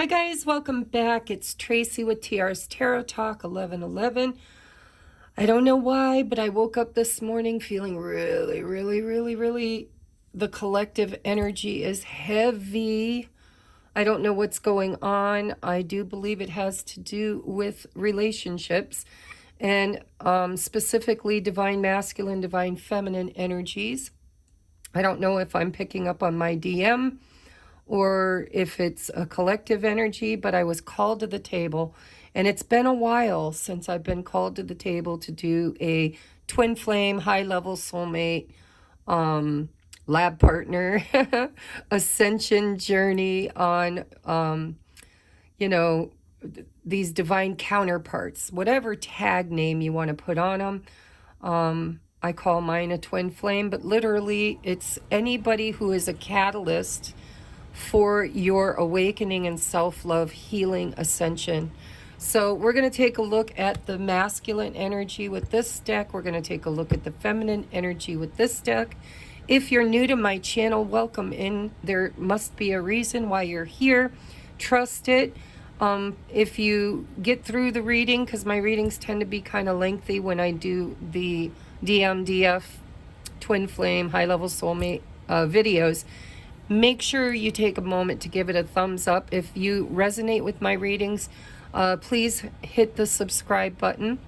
Hi guys, welcome back. It's Tracy with TR's Tarot Talk 1111. I don't know why, but I woke up this morning feeling really, the collective energy is heavy. I don't know what's going on. I do believe it has to do with relationships and specifically divine masculine, divine feminine energies. I don't know if I'm picking up on my DM or if it's a collective energy, but I was called to the table. And it's been a while since I've been called to the table to do a twin flame, high level soulmate, lab partner, ascension journey on, you know, these divine counterparts, whatever tag name you want to put on them. I call mine a twin flame, but literally it's anybody who is a catalyst for your awakening and self-love, healing, ascension. So we're going to take a look at the masculine energy with this deck. We're going to take a look at the feminine energy with this deck. If you're new to my channel, welcome in. There must be a reason why you're here. Trust it. If you get through the reading, because my readings tend to be kind of lengthy when I do the DMDF, Twin Flame, High Level Soulmate videos, make sure you take a moment to give it a thumbs up. If you resonate with my readings, please hit the subscribe button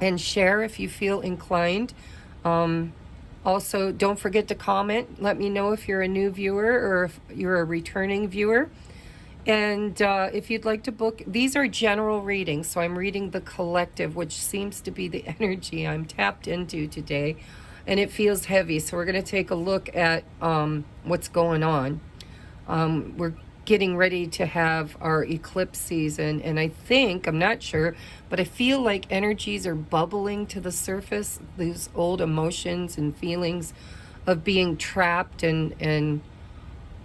and share if you feel inclined. Also, don't forget to comment. Let me know if you're a new viewer or if you're a returning viewer. And if you'd like to book, these are general readings. So I'm reading the collective, which seems to be the energy I'm tapped into today. And it feels heavy. So we're going to take a look at what's going on. We're getting ready to have our eclipse season. And I think, I'm not sure, but I feel like energies are bubbling to the surface. These old emotions and feelings of being trapped and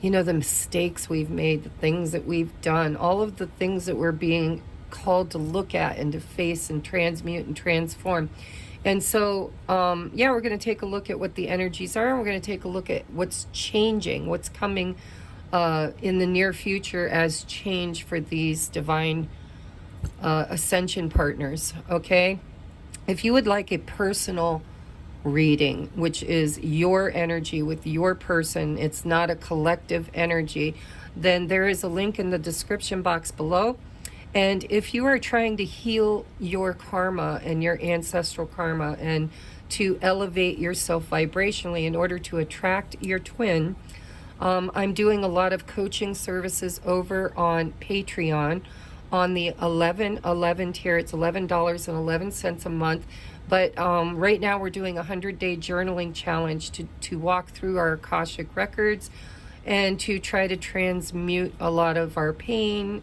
you know, the mistakes we've made, the things that we've done, all of the things that we're being called to look at and to face and transmute and transform. And so, yeah, we're going to take a look at what the energies are. And we're going to take a look at what's changing, what's coming in the near future as change for these divine ascension partners, okay? If you would like a personal reading, which is your energy with your person, it's not a collective energy, then there is a link in the description box below. And if you are trying to heal your karma and your ancestral karma and to elevate yourself vibrationally in order to attract your twin, I'm doing a lot of coaching services over on Patreon on the 1111 tier. It's $11.11 a month. But right now we're doing a 100-day journaling challenge to walk through our Akashic records and to try to transmute a lot of our pain,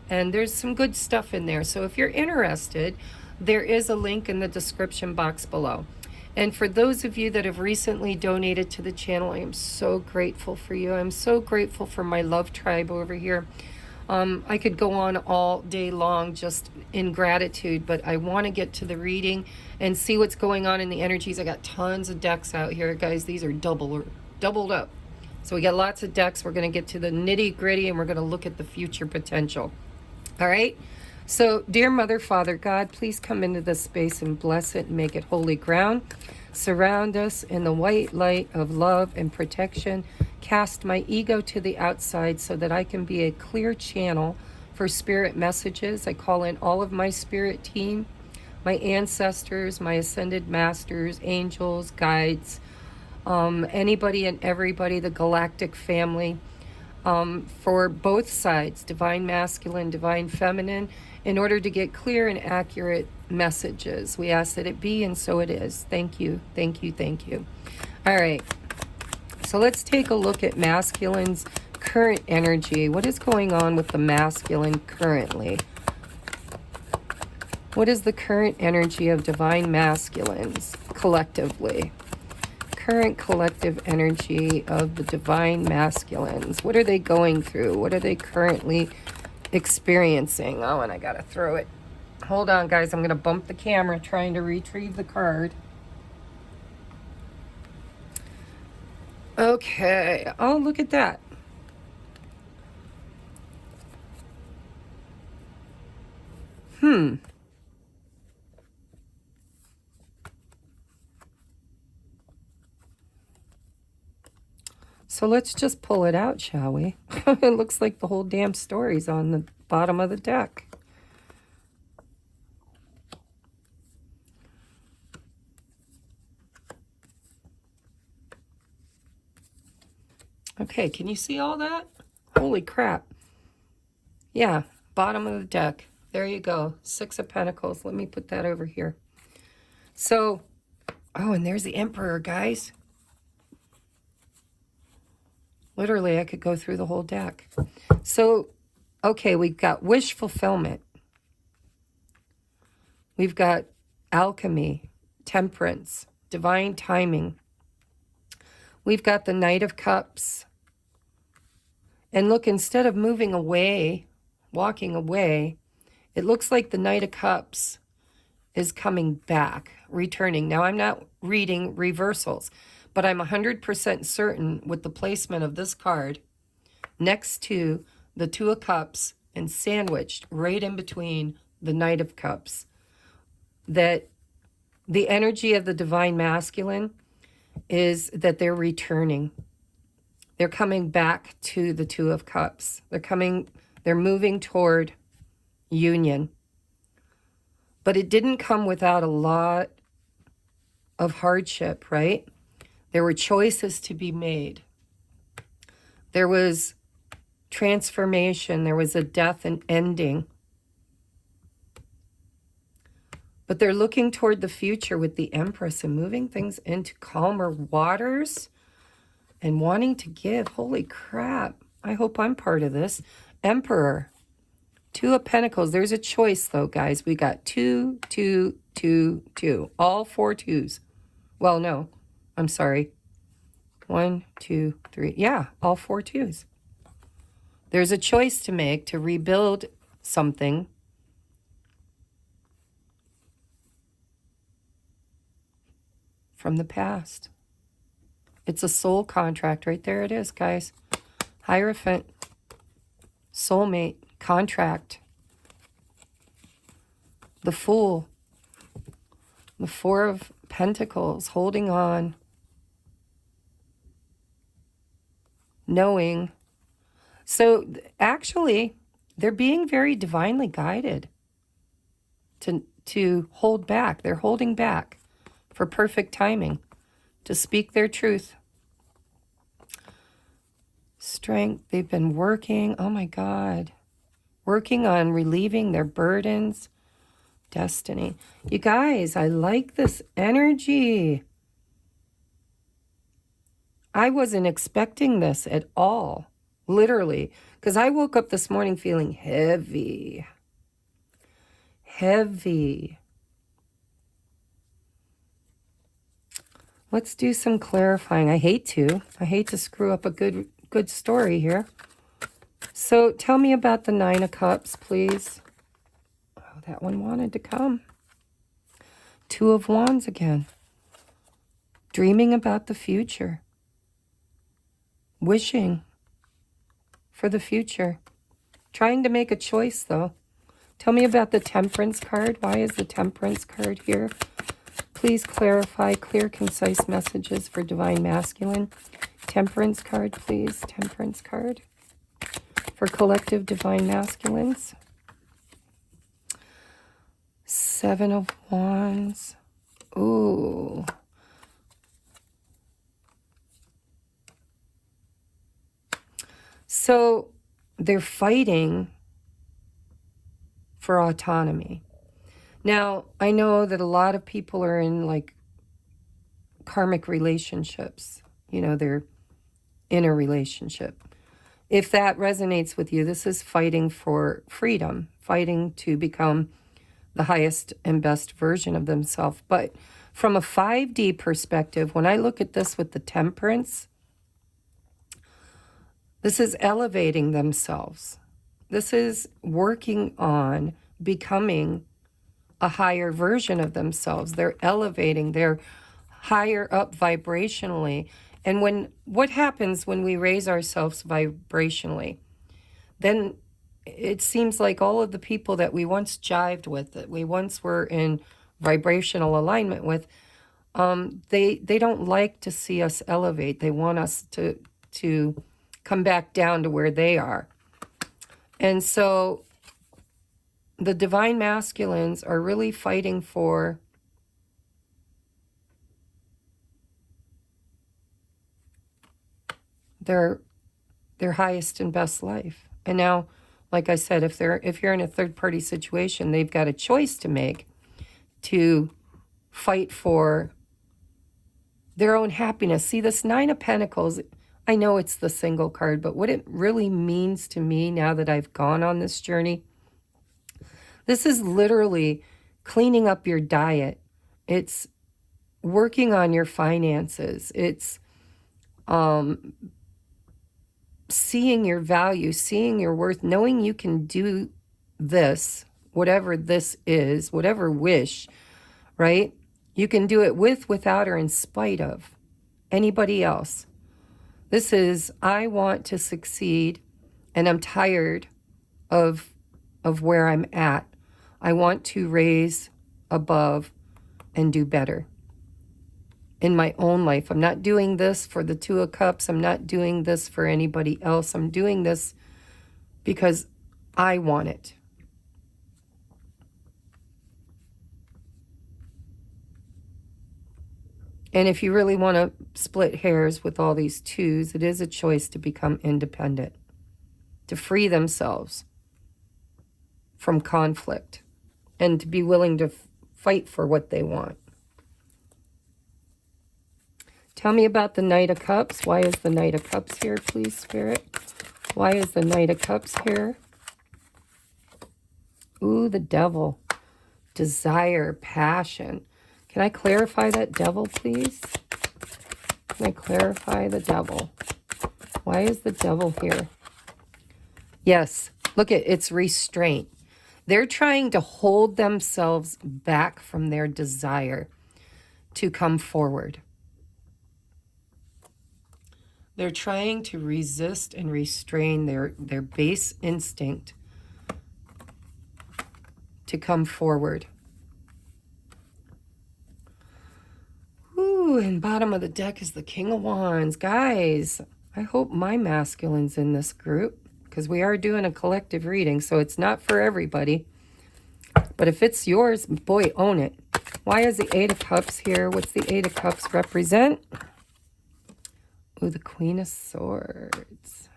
and there's some good stuff in there. So if you're interested, there is a link in the description box below. And for those of you that have recently donated to the channel, I am so grateful for you. I'm so grateful for my love tribe over here. I could go on all day long just in gratitude, but I want to get to the reading and see what's going on in the energies. I got tons of decks out here, guys. These are doubled up. So we got lots of decks. We're going to get to the nitty gritty and we're going to look at the future potential. All right. So, dear Mother, Father, God, please come into this space and bless it and make it holy ground. Surround us in the white light of love and protection. Cast my ego to the outside so that I can be a clear channel for spirit messages. I call in all of my spirit team, my ancestors, my ascended masters, angels, guides, anybody and everybody, the galactic family, for both sides, divine masculine, divine feminine, in order to get clear and accurate messages. We ask that it be, and so it is. Thank you, thank you, thank you. All right, so let's take a look at masculine's current energy. What is going on with the masculine currently? What is the current energy of divine masculines collectively? Current collective energy of the divine masculines. What are they going through? What are they currently experiencing? Oh, and I gotta throw it. Hold on, guys. I'm gonna bump the camera trying to retrieve the card. Okay. Oh, look at that. So let's just pull it out, shall we? It looks like the whole damn story's on the bottom of the deck. Okay, can you see all that? Holy crap. Yeah, bottom of the deck. There you go. 6 of Pentacles. Let me put that over here. So, oh, and there's the Emperor, guys. Literally, I could go through the whole deck. So, okay, we've got wish fulfillment. We've got alchemy, temperance, divine timing. We've got the Knight of Cups. And look, instead of moving away, walking away, it looks like the Knight of Cups is coming back, returning. Now, I'm not reading reversals, but I'm 100% certain with the placement of this card next to the Two of Cups and sandwiched right in between the Knight of Cups, that the energy of the divine masculine is that they're returning. They're coming back to the Two of Cups. They're moving toward union. But it didn't come without a lot of hardship, right? There were choices to be made. There was transformation. There was a death and ending. But they're looking toward the future with the Empress and moving things into calmer waters and wanting to give. Holy crap. I hope I'm part of this. Emperor. 2 of Pentacles. There's a choice, though, guys. We got 2, 2, 2, 2. All 4 twos. Well, no. I'm sorry. 1, 2, 3. Yeah, all 4 twos. There's a choice to make to rebuild something. From the past. It's a soul contract. Right there it is, guys. Hierophant. Soulmate. Contract. The Fool. The 4 of Pentacles. Holding on. Knowing. So actually, they're being very divinely guided to hold back. They're holding back for perfect timing to speak their truth. Strength. They've been working. Oh my God. Working on relieving their burdens. Destiny. You guys, I like this energy. I wasn't expecting this at all. Literally. Because I woke up this morning feeling heavy. Heavy. Let's do some clarifying. I hate to screw up a good story here. So tell me about the 9 of Cups, please. Oh, that one wanted to come. 2 of Wands again. Dreaming about the future. Wishing for the future. Trying to make a choice, though. Tell me about the Temperance card. Why is the Temperance card here? Please clarify, clear, concise messages for Divine Masculine. Temperance card, please. Temperance card. For collective Divine Masculines. 7 of Wands. Ooh. So they're fighting for autonomy. Now, I know that a lot of people are in like karmic relationships. You know, they're in a relationship. If that resonates with you, this is fighting for freedom, fighting to become the highest and best version of themselves. But from a 5D perspective, when I look at this with the Temperance, this is elevating themselves. This is working on becoming a higher version of themselves. They're elevating. They're higher up vibrationally. And what happens when we raise ourselves vibrationally? Then it seems like all of the people that we once jived with, that we once were in vibrational alignment with, they don't like to see us elevate. They want us to come back down to where they are. And so the divine masculines are really fighting for their highest and best life. And now, like I said, if you're in a third party situation, they've got a choice to make to fight for their own happiness. See, this Nine of Pentacles, I know it's the single card, but what it really means to me now that I've gone on this journey, this is literally cleaning up your diet. It's working on your finances. It's seeing your value, seeing your worth, knowing you can do this, whatever this is, whatever wish, right? You can do it with, without, or in spite of anybody else. This is, I want to succeed, and I'm tired of where I'm at. I want to raise above and do better in my own life. I'm not doing this for the Two of Cups. I'm not doing this for anybody else. I'm doing this because I want it. And if you really want to split hairs with all these twos, it is a choice to become independent, to free themselves from conflict, and to be willing to fight for what they want. Tell me about the Knight of Cups. Why is the Knight of Cups here, please, Spirit? Why is the Knight of Cups here? Ooh, the Devil. Desire, passion. Can I clarify that Devil, please? Can I clarify the Devil? Why is the Devil here? Yes, look at it's restraint. They're trying to hold themselves back from their desire to come forward. They're trying to resist and restrain their base instinct to come forward. Ooh, and bottom of the deck is the King of Wands. Guys, I hope my masculine's in this group, because we are doing a collective reading, so it's not for everybody. But if it's yours, boy, own it. Why is the Eight of Cups here? What's the Eight of Cups represent? Ooh, the Queen of Swords.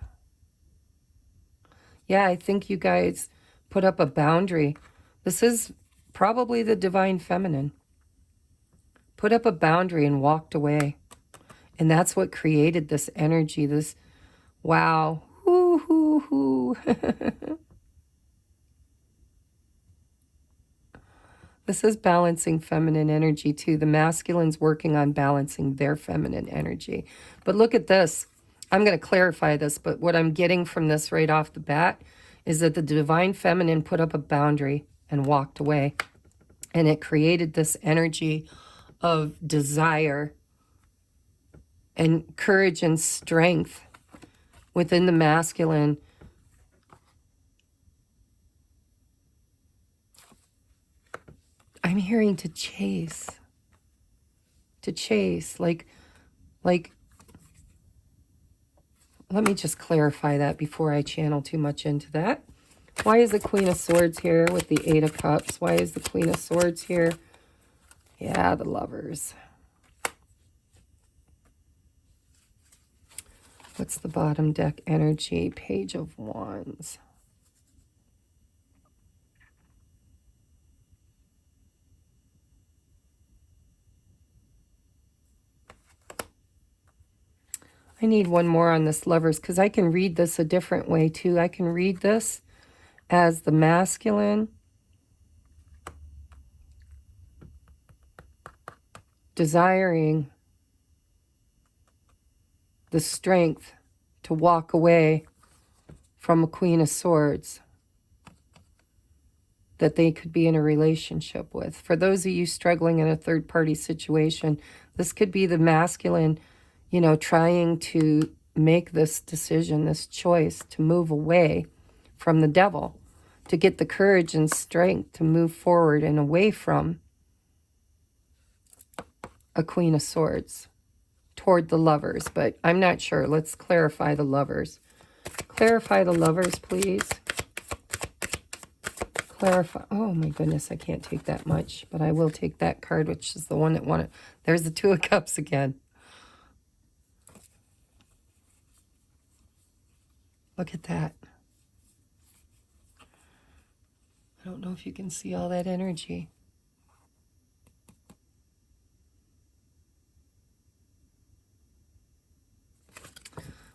Yeah, I think you guys put up a boundary. This is probably the Divine Feminine. Put up a boundary and walked away. And that's what created this energy, this, wow. Hoo, hoo, hoo. This is balancing feminine energy too. The masculine's working on balancing their feminine energy. But look at this. I'm going to clarify this, but what I'm getting from this right off the bat is that the Divine Feminine put up a boundary and walked away. And it created this energy of desire and courage and strength within the masculine. I'm hearing to chase, like, let me just clarify that before I channel too much into that. Why is the Queen of Swords here with the Eight of Cups? Why is the Queen of Swords here? Yeah, the Lovers. What's the bottom deck energy? Page of Wands. I need one more on this Lovers, because I can read this a different way too. I can read this as the masculine desiring the strength to walk away from a Queen of Swords that they could be in a relationship with. For those of you struggling in a third-party situation, this could be the masculine, trying to make this decision, this choice to move away from the devil, to get the courage and strength to move forward and away from a Queen of Swords toward the Lovers. But I'm not sure. Let's clarify the Lovers. Clarify the Lovers, please. Clarify. Oh my goodness, I can't take that much, but I will take that card, which is the one that wanted. There's the Two of Cups again. Look at that. I don't know if you can see all that energy.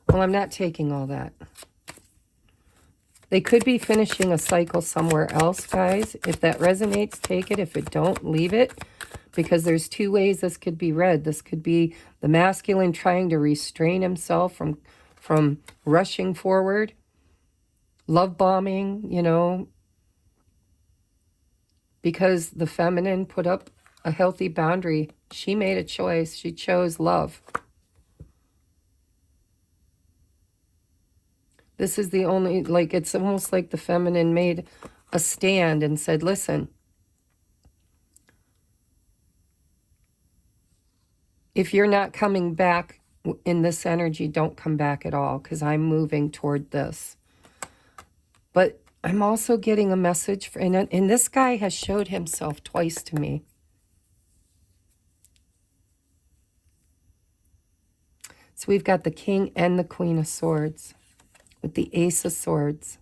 Well, I'm not taking all that. They could be finishing a cycle somewhere else, guys. If that resonates, take it. If it don't, leave it. Because there's two ways this could be read. This could be the masculine trying to restrain himself from rushing forward. Love bombing, you know. Because the feminine put up a healthy boundary. She made a choice. She chose love. This is the only, like, it's almost like the feminine made a stand and said, listen, if you're not coming back in this energy, don't come back at all, because I'm moving toward this. But I'm also getting a message, and this guy has showed himself twice to me. So we've got the King and the Queen of Swords with the Ace of Swords.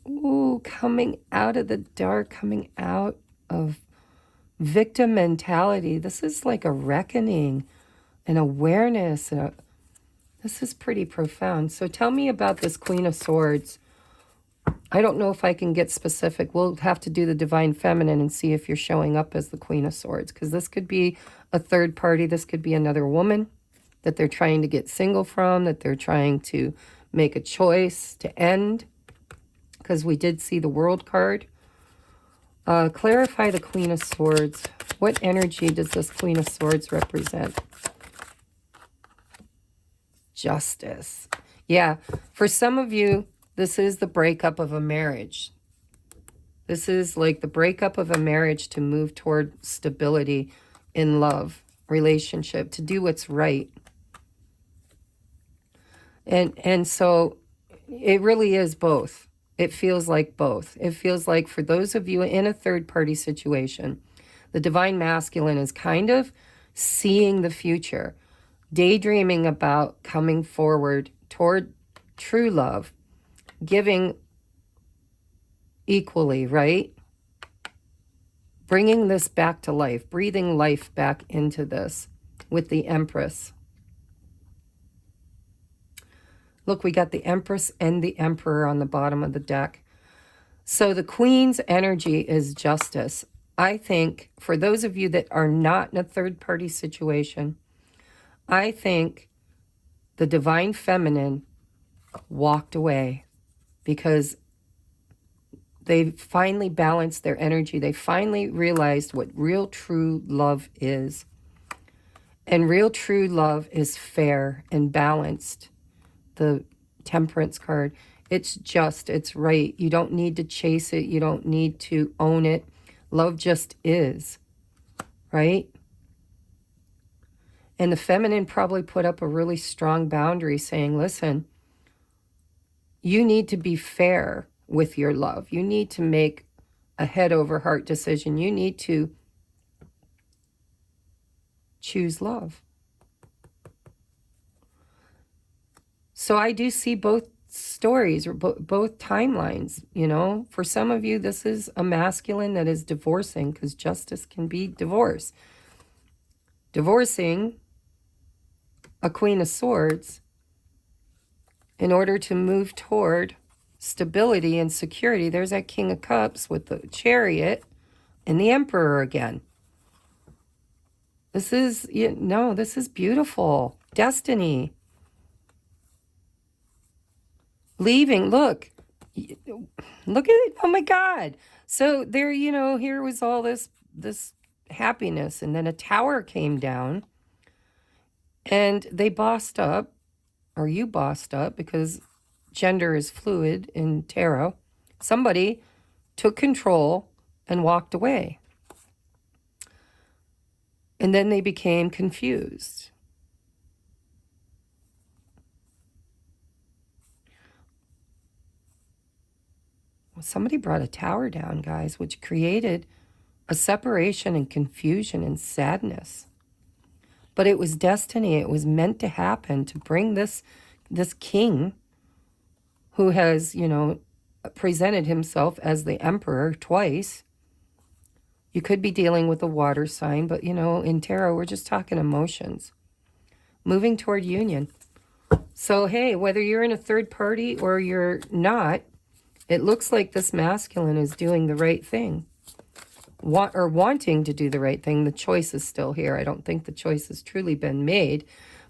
Ooh, coming out of the dark, coming out of victim mentality. This is like a reckoning, an awareness. This is pretty profound. So tell me about this Queen of Swords. I don't know if I can get specific. We'll have to do the Divine Feminine and see if you're showing up as the Queen of Swords, because this could be a third party. This could be another woman that they're trying to get single from, that they're trying to make a choice to end, because we did see the World card. Clarify the Queen of Swords. What energy does this Queen of Swords represent? Justice. Yeah, for some of you, this is the breakup of a marriage. This is like the breakup of a marriage to move toward stability in love, relationship, to do what's right. And so it really is both. It feels like both. It feels like for those of you in a third-party situation, the Divine Masculine is kind of seeing the future, daydreaming about coming forward toward true love, giving equally, right? Bringing this back to life, breathing life back into this with the Empress. Look, we got the Empress and the Emperor on the bottom of the deck. So the Queen's energy is justice. I think for those of you that are not in a third-party situation, I think the Divine Feminine walked away because they finally balanced their energy. They finally realized what real true love is. And real true love is fair and balanced. The Temperance card. It's just, it's right. You don't need to chase it. You don't need to own it. Love just is, right? And the feminine probably put up a really strong boundary saying, listen, you need to be fair with your love. You need to make a head over heart decision. You need to choose love. So I do see both stories or both timelines, you know. For some of you, this is a masculine that is divorcing, because justice can be divorce. Divorcing a Queen of Swords in order to move toward stability and security. There's that King of Cups with the Chariot and the Emperor again. This is, this is beautiful. Destiny. Leaving, look at it. Oh my God. So there, here was all this happiness, and then a tower came down and they bossed up or you bossed up, because gender is fluid in tarot. Somebody took control and walked away. And then they became confused. Well, somebody brought a tower down, guys, which created a separation and confusion and sadness. But it was destiny. It was meant to happen to bring this king who has, you know, presented himself as the emperor twice. You could be dealing with a water sign, but, you know, in tarot, we're just talking emotions. Moving toward union. So, hey, whether you're in a third party or you're not, it looks like this masculine is doing the right thing. Wanting to do the right thing. The choice is still here. I don't think the choice has truly been made.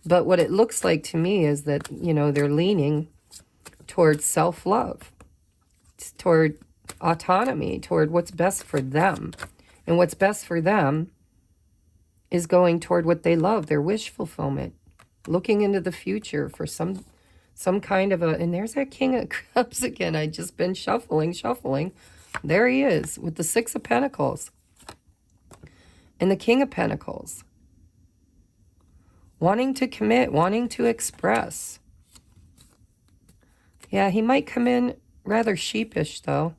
But what it looks like to me is that, you know, they're leaning towards self-love, toward autonomy, toward what's best for them. And what's best for them is going toward what they love, their wish fulfillment, looking into the future for some kind of a, and there's that King of Cups again. I just been shuffling. There he is with the Six of Pentacles and the King of Pentacles. Wanting to commit, wanting to express. Yeah, he might come in rather sheepish though.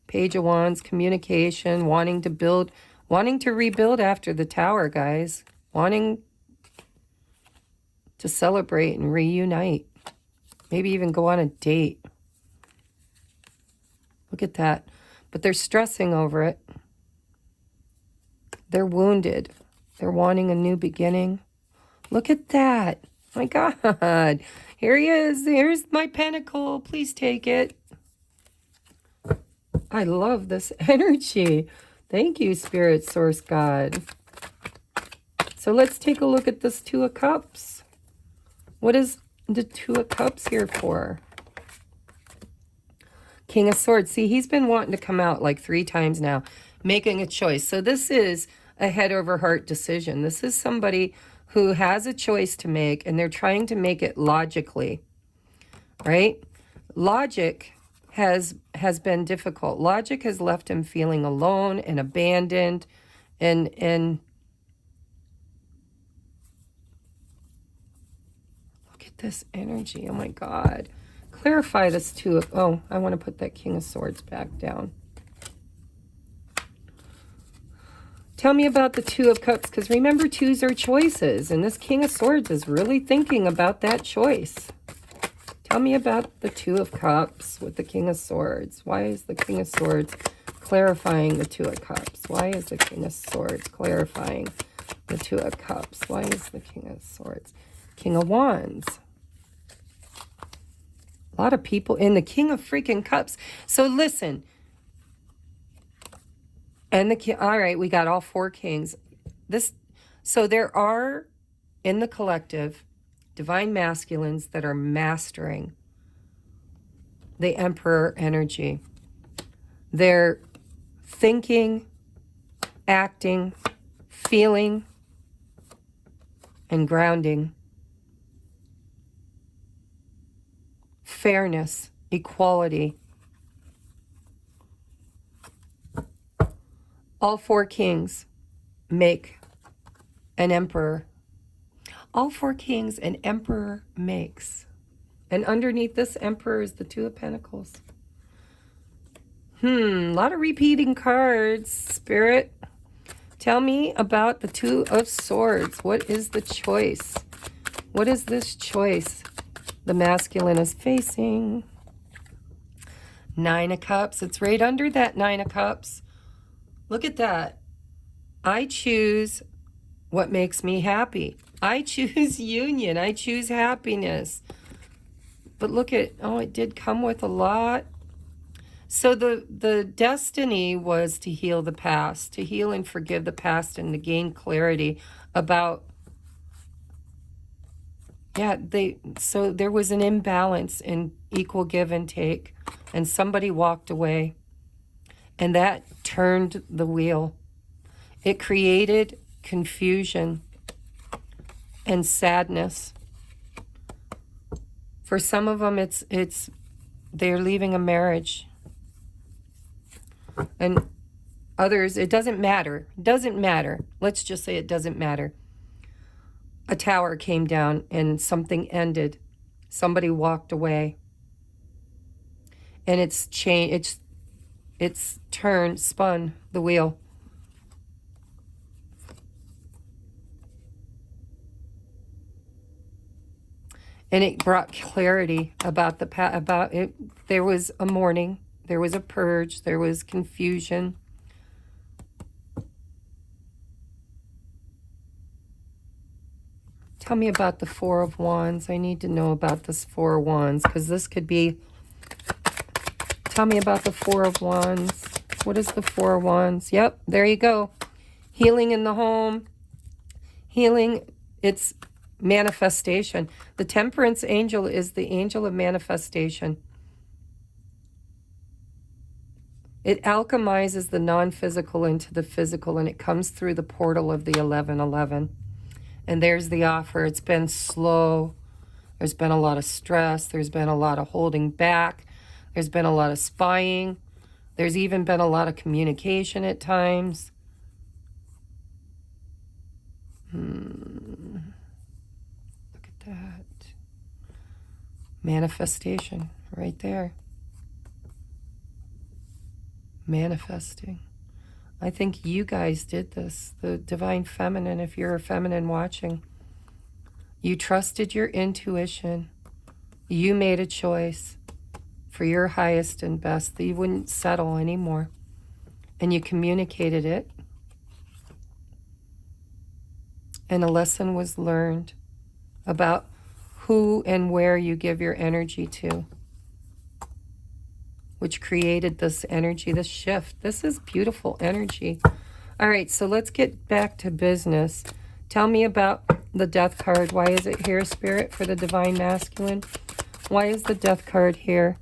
Page of Wands, communication, wanting to build, wanting to rebuild after the tower, guys. Wanting to celebrate and reunite. Maybe even go on a date. Look at that. But they're stressing over it. They're wounded. They're wanting a new beginning. Look at that. My God. Here he is. Here's my pentacle. Please take it. I love this energy. Thank you, Spirit Source God. So let's take a look at this Two of Cups. What is the Two of Cups here for? King of Swords. See, he's been wanting to come out like 3 times now, making a choice. So this is a head over heart decision. This is somebody who has a choice to make, and they're trying to make it logically, right? Logic has been difficult. Logic has left him feeling alone and abandoned, and look at this energy. Oh my God. Clarify this too. Oh, I want to put that King of Swords back down. Tell me about the Two of Cups, because remember, twos are choices, and this King of Swords is really thinking about that choice. Tell me about the Two of Cups with the King of Swords. Why is the King of Swords clarifying the Two of Cups? Why is the King of Swords clarifying the Two of Cups? Why is the King of Swords? King of Wands. A lot of people in the King of freaking Cups. So listen. And the king, all right, we got all 4 kings. So there are in the collective divine masculines that are mastering the Emperor energy. They're thinking, acting, feeling, and grounding. Fairness, equality. All 4 kings make an emperor. All 4 kings an emperor makes. And underneath this emperor is the Two of Pentacles. A lot of repeating cards, Spirit. Tell me about the Two of Swords. What is the choice? What is this choice the masculine is facing? 9 of Cups. It's right under that 9 of Cups. Look at that. I choose what makes me happy. I choose union. I choose happiness. But look at, oh, it did come with a lot. So the destiny was to heal the past, to heal and forgive the past, and to gain clarity about, so there was an imbalance in equal give and take, and somebody walked away. And that turned the wheel. It created confusion and sadness. For some of them, they're leaving a marriage. And others, it doesn't matter. Doesn't matter. Let's just say it doesn't matter. A tower came down and something ended. Somebody walked away. And it's changed. It's turned, spun the wheel. And it brought clarity about about it. There was a mourning. There was a purge. There was confusion. Tell me about the Four of Wands. I need to know about this Four of Wands, because this could be... Tell me about the Four of Wands. What is the Four of Wands? Yep, there you go. Healing in the home. Healing, it's manifestation. The Temperance angel is the angel of manifestation. It alchemizes the non-physical into the physical, and it comes through the portal of the 1111. And there's the offer. It's been slow. There's been a lot of stress. There's been a lot of holding back. There's been a lot of spying. There's even been a lot of communication at times. Look at that. Manifestation right there. Manifesting. I think you guys did this. The Divine Feminine, if you're a feminine watching. You trusted your intuition. You made a choice for your highest and best, that you wouldn't settle anymore. And you communicated it. And a lesson was learned about who and where you give your energy to, which created this energy, this shift. This is beautiful energy. All right, so let's get back to business. Tell me about the Death card. Why is it here, Spirit, for the Divine Masculine? Why is the Death card here?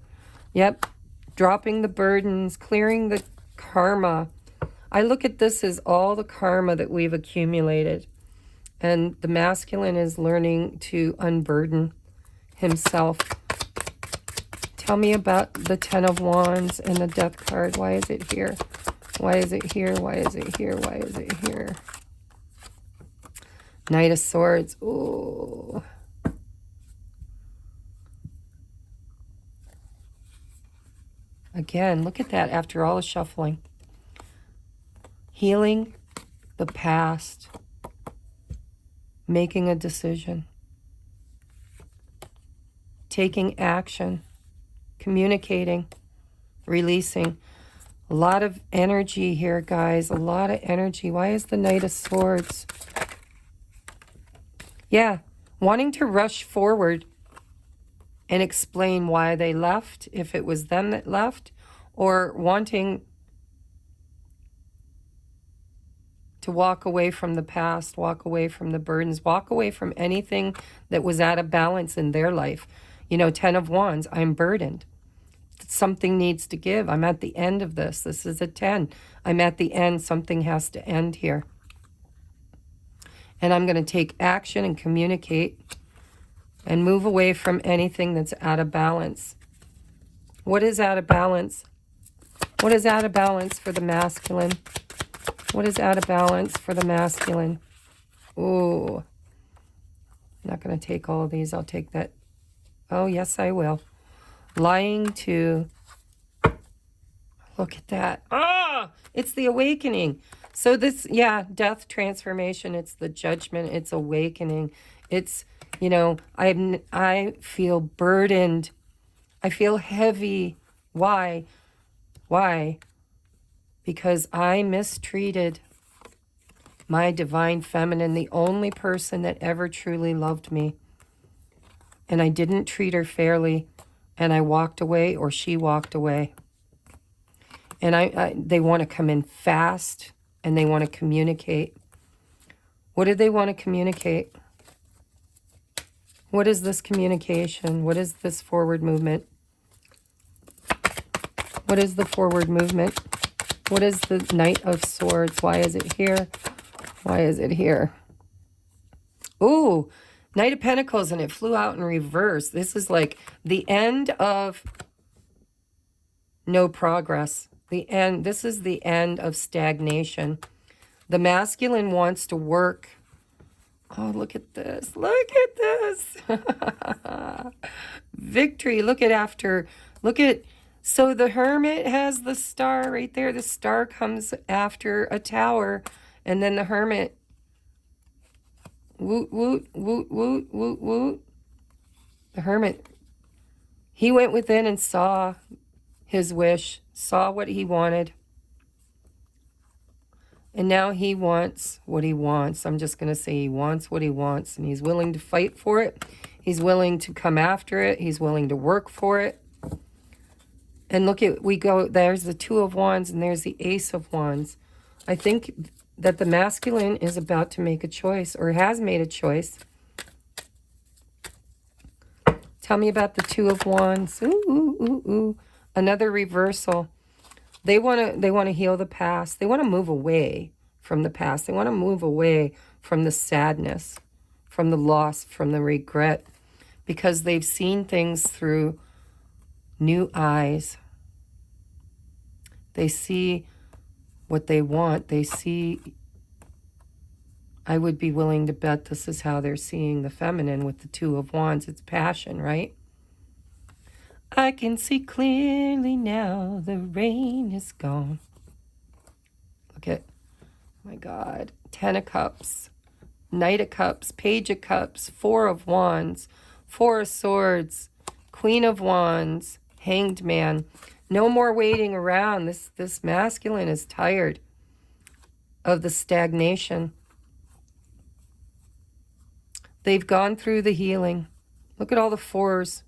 Yep, dropping the burdens, clearing the karma. I look at this as all the karma that we've accumulated. And the masculine is learning to unburden himself. Tell me about the Ten of Wands and the Death card. Why is it here? Why is it here? Why is it here? Why is it here? Knight of Swords. Ooh. Again, look at that after all the shuffling. Healing the past. Making a decision. Taking action. Communicating. Releasing. A lot of energy here, guys. A lot of energy. Why is the Knight of Swords? Yeah, wanting to rush forward and explain why they left, if it was them that left, or wanting to walk away from the past, walk away from the burdens, walk away from anything that was out of balance in their life. You know, Ten of Wands, I'm burdened. Something needs to give. I'm at the end of this. This is a 10. I'm at the end. Something has to end here. And I'm going to take action and communicate and move away from anything that's out of balance. What is out of balance? What is out of balance for the masculine? What is out of balance for the masculine? Ooh. I'm not going to take all of these. I'll take that. Oh, yes, I will. Lying to... Look at that. Ah! It's the awakening. So this, yeah, death, transformation. It's the judgment. It's awakening. It's... You know, I feel burdened. I feel heavy. Why? Why? Because I mistreated my Divine Feminine, the only person that ever truly loved me. And I didn't treat her fairly. And I walked away, or she walked away. And they want to come in fast, and they want to communicate. What do they want to communicate? What is this communication? What is this forward movement? What is the forward movement? What is the Knight of Swords? Why is it here? Why is it here? Ooh, Knight of Pentacles, and it flew out in reverse. This is like the end of no progress. The end. This is the end of stagnation. The masculine wants to work. Oh, look at this. Look at this. Victory. Look at after. Look at. So the Hermit has the star right there. The star comes after a tower. And then the Hermit. Woot, woot, woot, woot, woot, woot. The Hermit. He went within and saw his wish. Saw what he wanted. And now he wants what he wants. I'm just going to say he wants what he wants. And he's willing to fight for it. He's willing to come after it. He's willing to work for it. And look at, we go, there's the Two of Wands and there's the Ace of Wands. I think that the masculine is about to make a choice or has made a choice. Tell me about the Two of Wands. Ooh, ooh, ooh, ooh. Another reversal. They want to heal the past. They want to move away from the past. They want to move away from the sadness, from the loss, from the regret, because they've seen things through new eyes. They see what they want. They see, I would be willing to bet this is how they're seeing the feminine with the Two of Wands. It's passion, right? I can see clearly now, the rain is gone. Look at, oh my God, 10 of Cups, Knight of Cups, Page of Cups, Four of Wands, Four of Swords, Queen of Wands, Hanged Man. No more waiting around. This masculine is tired of the stagnation. They've gone through the healing. Look at all the fours.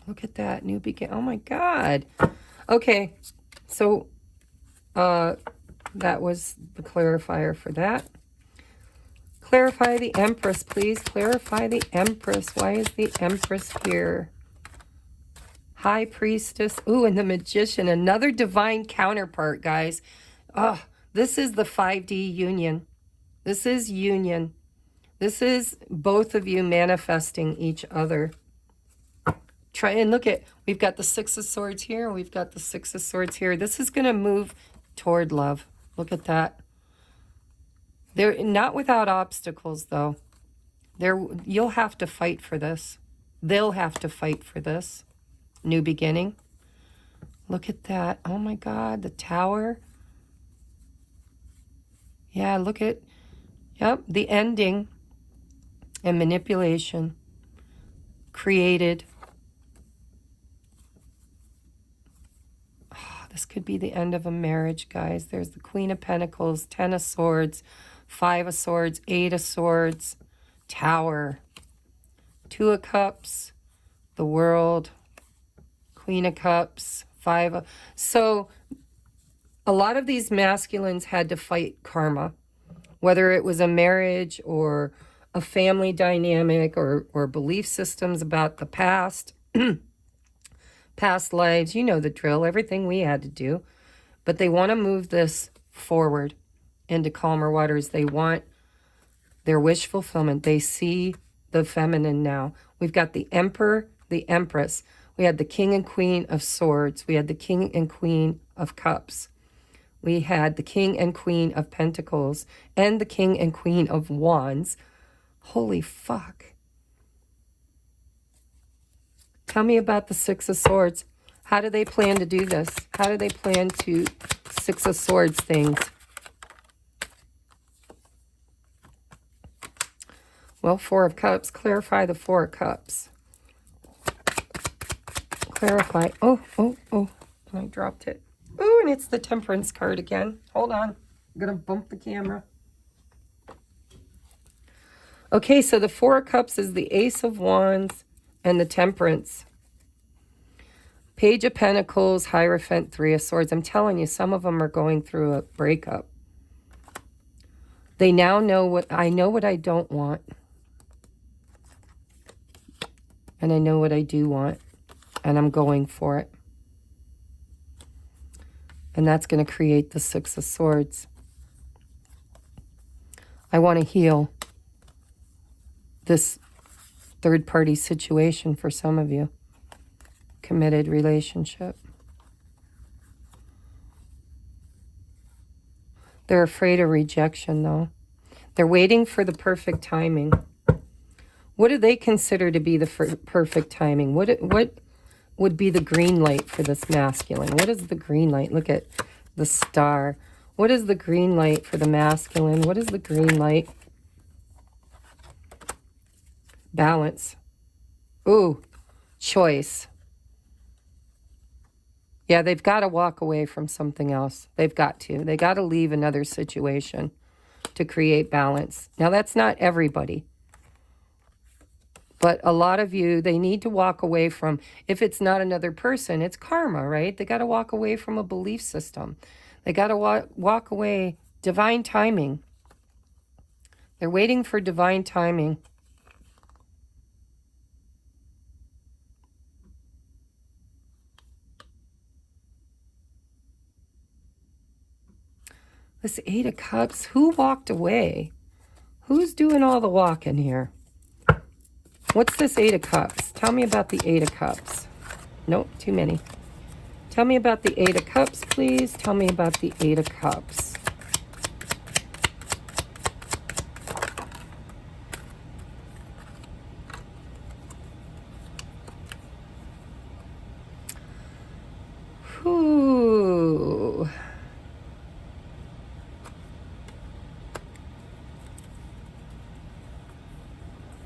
Look at that, new begin. Oh my God. Okay, so that was the clarifier for that. Clarify the Empress, please. Clarify the Empress. Why is the Empress here? High Priestess. Ooh, and the Magician. Another divine counterpart, guys. Oh, this is the 5D union. This is union. This is both of you manifesting each other. Try and look at, we've got the Six of Swords here. We've got the Six of Swords here. This is going to move toward love. Look at that. They're not without obstacles, though. You'll have to fight for this. They'll have to fight for this. New beginning. Look at that. Oh my God, the Tower. Yeah, look at, yep, the ending and manipulation created. This could be the end of a marriage, guys. There's the Queen of Pentacles, 10 of Swords, 5 of Swords, 8 of Swords, Tower, 2 of Cups, the World, Queen of Cups, 5 of... So a lot of these masculines had to fight karma, whether it was a marriage or a family dynamic or belief systems about the past. Past lives, you know the drill, everything we had to do. But they want to move this forward into calmer waters. They want their wish fulfillment. They see the feminine now. We've got the Emperor, the Empress. We had the King and Queen of Swords. We had the King and Queen of Cups. We had the King and Queen of Pentacles and the King and Queen of Wands. Holy fuck. Tell me about the Six of Swords. How do they plan to do this? How do they plan to Six of Swords things? Well, Four of Cups. Clarify the Four of Cups. Clarify. Oh. I dropped it. Oh, and it's the Temperance card again. Hold on. I'm going to bump the camera. Okay, so the Four of Cups is the Ace of Wands and the Temperance. Page of Pentacles, Hierophant, 3 of Swords. I'm telling you, some of them are going through a breakup. They now know what I don't want. And I know what I do want. And I'm going for it. And that's going to create the Six of Swords. I want to heal this third-party situation for some of you. Committed relationship. They're afraid of rejection, though. They're waiting for the perfect timing. What do they consider to be the perfect timing? What would be the green light for this masculine? What is the green light? Look at the star. What is the green light for the masculine? What is the green light? Balance. Ooh, choice. Yeah, they've got to walk away from something else. They've got to. They got to leave another situation to create balance. Now, that's not everybody. But a lot of you, they need to walk away from, if it's not another person, it's karma, right? They got to walk away from a belief system. They got to walk away. Divine timing. They're waiting for divine timing. This Eight of Cups, who walked away? Who's doing all the walking here? What's this Eight of Cups? Tell me about the Eight of Cups. Nope, too many. Tell me about the Eight of Cups, please. Tell me about the Eight of Cups. Whew.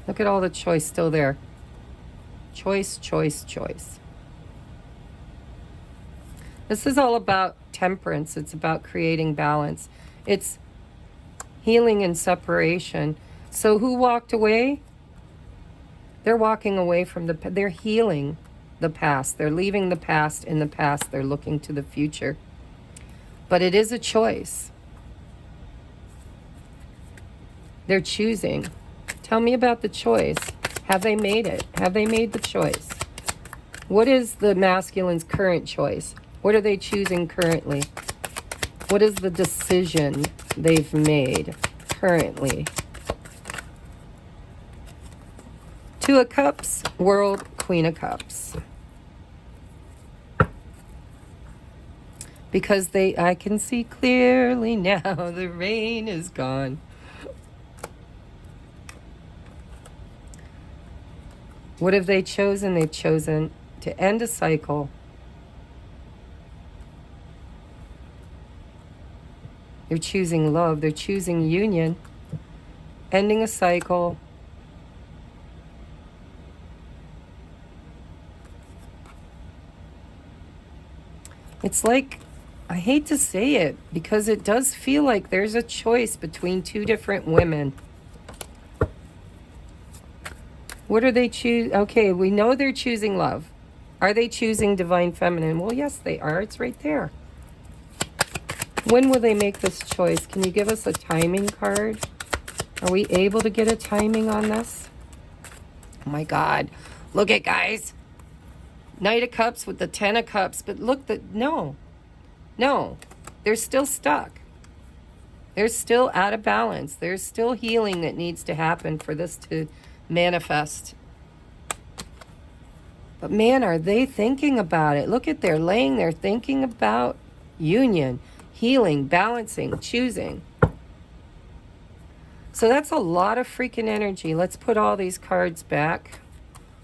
Look at all the choice still there. Choice, choice, choice. This is all about temperance. It's about creating balance. It's healing and separation. So who walked away? They're walking away from they're healing the past. They're leaving the past in the past. They're looking to the future. But it is a choice. They're choosing. Tell me about the choice. Have they made it? Have they made the choice? What is the masculine's current choice? What are they choosing currently? What is the decision they've made currently? Two of Cups, World, Queen of Cups. Because I can see clearly now, the rain is gone. What have they chosen? They've chosen to end a cycle. They're choosing love. They're choosing union. Ending a cycle. It's like, I hate to say it, because it does feel like there's a choice between two different women. What are they choosing? Okay, we know they're choosing love. Are they choosing divine feminine? Well, yes, they are. It's right there. When will they make this choice? Can you give us a timing card? Are we able to get a timing on this? Oh my God. Look at, guys. Knight of Cups with the Ten of Cups. But look, no. They're still stuck. They're still out of balance. There's still healing that needs to happen for this to manifest. But man, are they thinking about it? Look at, they're laying there thinking about union, healing, balancing, choosing. So that's a lot of freaking energy. Let's put all these cards back.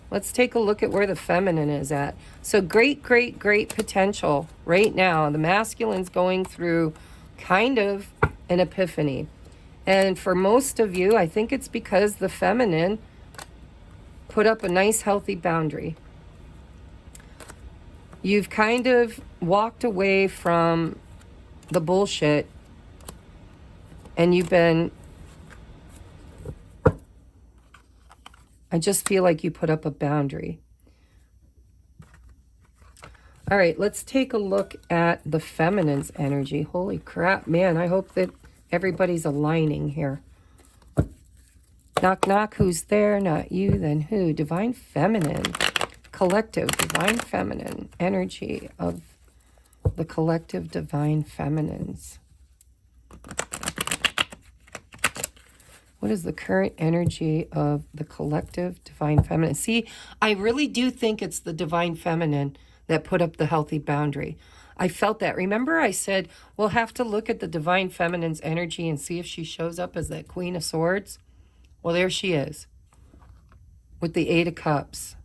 Let's take a look at where the feminine is at. So great, great, great potential right now. The masculine's going through kind of an epiphany. And for most of you, I think it's because the feminine put up a nice, healthy boundary. You've kind of walked away from the bullshit, and you've been, I just feel like you put up a boundary. All right, let's take a look at the feminine's energy. Holy crap, man, I hope that everybody's aligning here. Knock, knock, who's there? Not you, then who? Divine feminine. Collective divine feminine. Energy of the collective divine feminines. What is the current energy of the collective divine feminine? See, I really do think it's the divine feminine that put up the healthy boundary. I felt that. Remember I said we'll have to look at the divine feminine's energy and see if she shows up as that Queen of Swords? Well, there she is with the Eight of Cups.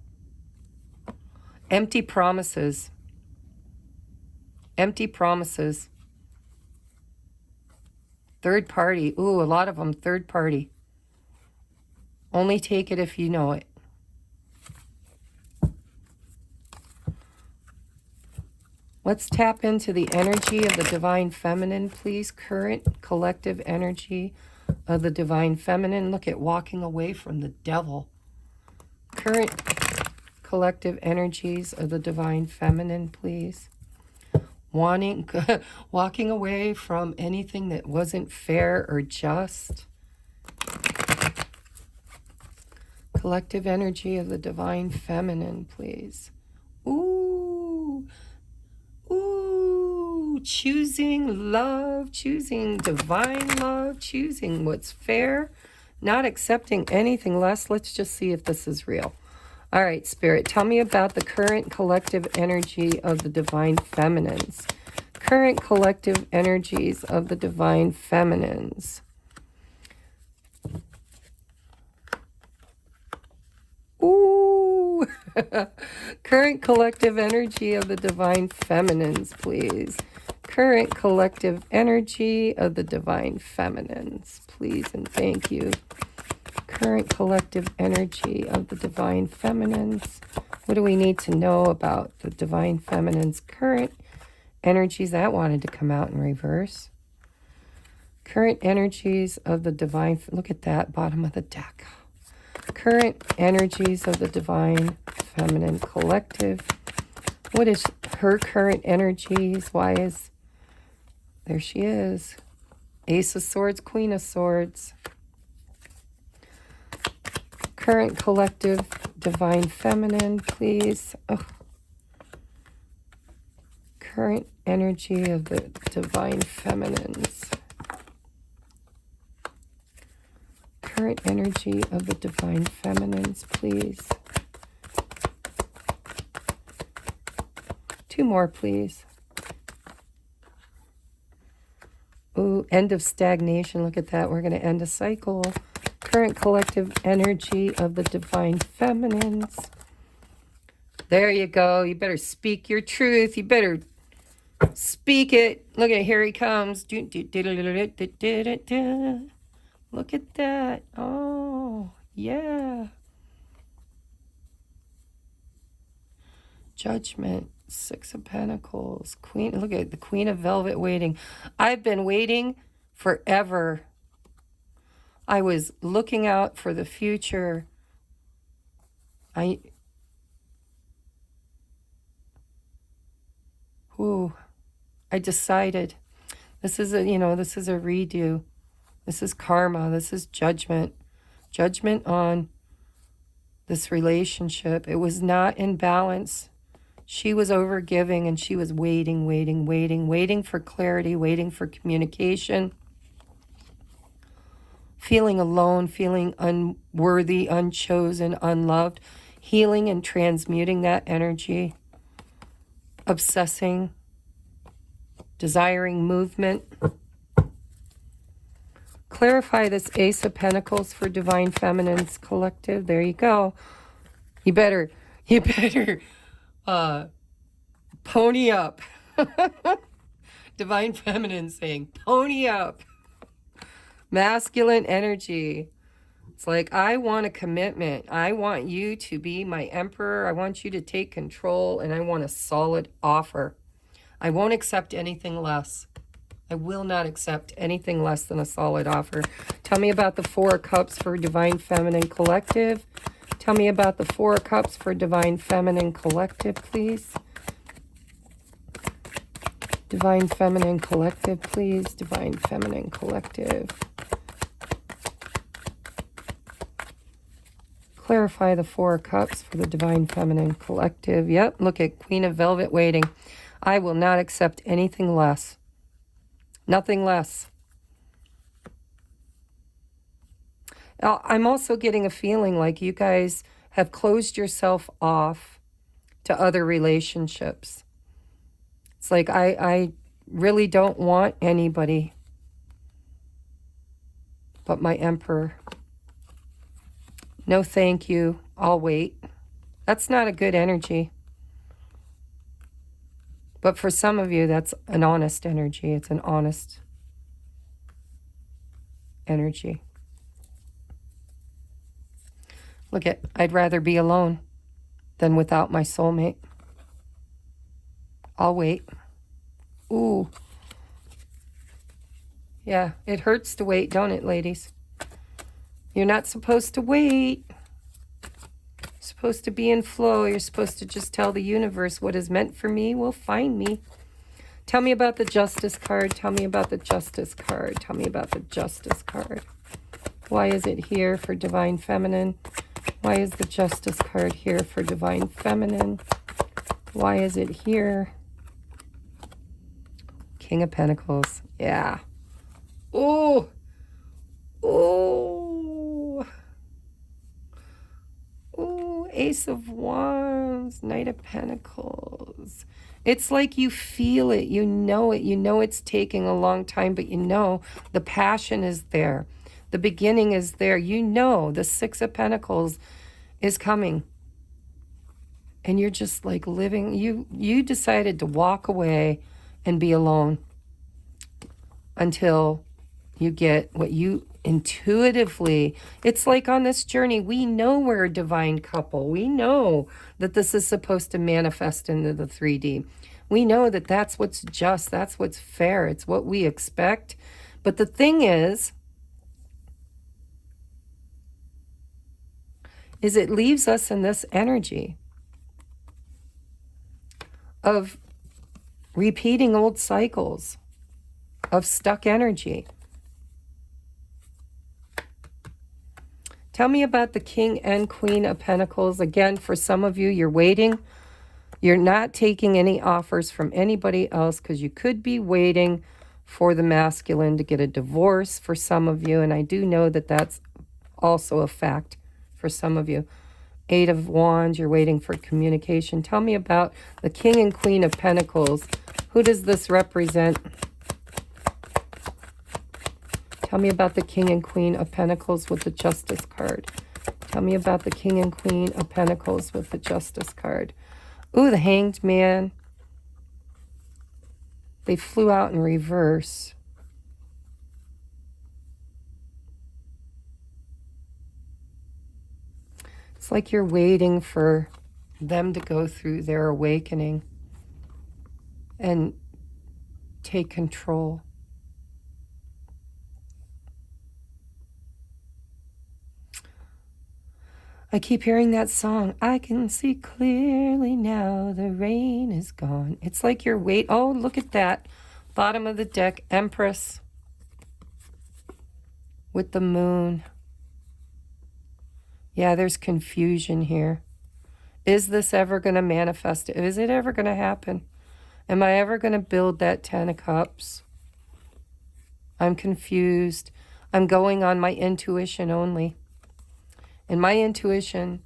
Empty promises. Empty promises. Third party. Ooh, a lot of them third party. Only take it if you know it. Let's tap into the energy of the divine feminine, please. Current collective energy of the divine feminine. Look at walking away from the devil. Current collective energies of the divine feminine, please. Walking away from anything that wasn't fair or just. Collective energy of the divine feminine, please. Ooh. Ooh. Choosing love, choosing divine love, choosing what's fair, not accepting anything less. Let's just see if this is real. All right, Spirit, tell me about the current collective energy of the divine feminines. Current collective energies of the divine feminines. Ooh. Current collective energy of the divine feminines, please. Current collective energy of the divine feminines, please and thank you. Current collective energy of the divine feminines. What do we need to know about the divine feminines' current energies? That wanted to come out in reverse. Current energies of the divine, look at that, bottom of the deck. Current energies of the divine feminine collective. What is her current energies? Why is, there she is. Ace of Swords, Queen of Swords. Current collective divine feminine, please. Oh. Current energy of the divine feminines. Current energy of the divine feminines, please. Two more, please. Ooh, end of stagnation. Look at that. We're going to end a cycle. Current collective energy of the divine feminines. There you go. You better speak your truth. You better speak it. Look at, here he comes. Look at that. Oh, yeah. Judgment. Six of Pentacles. Queen. Look at the Queen of Velvet waiting. I've been waiting forever. I was looking out for the future. I decided this is a, this is a redo. This is karma. This is judgment. Judgment on this relationship. It was not in balance. She was overgiving and she was waiting for clarity, waiting for communication. Feeling alone, feeling unworthy, unchosen, unloved. Healing and transmuting that energy. Obsessing. Desiring movement. Clarify this Ace of Pentacles for Divine Feminine's Collective. There you go. You better pony up. Divine Feminine saying, pony up. Masculine energy. It's like, I want a commitment. I want you to be my emperor. I want you to take control, and I want a solid offer. I won't accept anything less. I will not accept anything less than a solid offer. Tell me about the Four of Cups for Divine Feminine Collective. Tell me about the Four of Cups for Divine Feminine Collective, please. Divine Feminine Collective, please. Divine Feminine Collective. Clarify the Four of Cups for the Divine Feminine Collective. Yep, look at Queen of Velvet waiting. I will not accept anything less. Nothing less. I'm also getting a feeling like you guys have closed yourself off to other relationships. It's like, I really don't want anybody but my Emperor. No, thank you. I'll wait. That's not a good energy. But for some of you, that's an honest energy. It's an honest energy. Look at, I'd rather be alone than without my soulmate. I'll wait. Ooh. Yeah, it hurts to wait, don't it, ladies? You're not supposed to wait. You're supposed to be in flow. You're supposed to just tell the universe what is meant for me will find me. Tell me about the Justice card. Tell me about the Justice card. Tell me about the Justice card. Why is it here for Divine Feminine? Why is the Justice card here for Divine Feminine? Why is it here? King of Pentacles. Yeah. Oh. Oh. Oh. Ace of Wands. Knight of Pentacles. It's like you feel it. You know it. You know it's taking a long time, but you know the passion is there. The beginning is there. You know the Six of Pentacles is coming. And you're just like living. You decided to walk away and be alone until you get what you intuitively. It's like on this journey, we know we're a divine couple. We know that this is supposed to manifest into the 3D. We know that that's what's just, that's what's fair. It's what we expect. But the thing is it leaves us in this energy of repeating old cycles of stuck energy. Tell me about the King and Queen of Pentacles. Again, for some of you, you're waiting. You're not taking any offers from anybody else because you could be waiting for the masculine to get a divorce for some of you. And I do know that that's also a fact for some of you. Eight of Wands, you're waiting for communication. Tell me about the King and Queen of Pentacles. Who does this represent? Tell me about the King and Queen of Pentacles with the Justice card. Tell me about the King and Queen of Pentacles with the Justice card. Ooh, the Hanged Man. They flew out in reverse. It's like you're waiting for them to go through their awakening and take control. I keep hearing that song. I can see clearly now, the rain is gone. It's like you're oh, look at that. Bottom of the deck, Empress with the moon. Yeah, there's confusion here. Is this ever going to manifest? Is it ever going to happen? Am I ever going to build that 10 of Cups? I'm confused. I'm going on my intuition only. And my intuition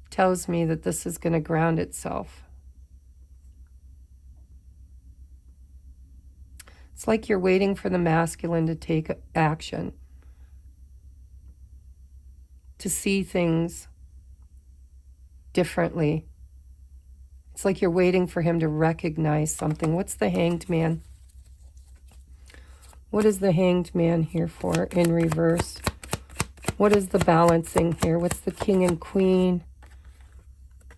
tells me that this is going to ground itself. It's like you're waiting for the masculine to take action, to see things differently. It's like you're waiting for him to recognize something. What's the Hanged Man? What is the Hanged Man here for in reverse? What is the balancing here? What's the King and Queen?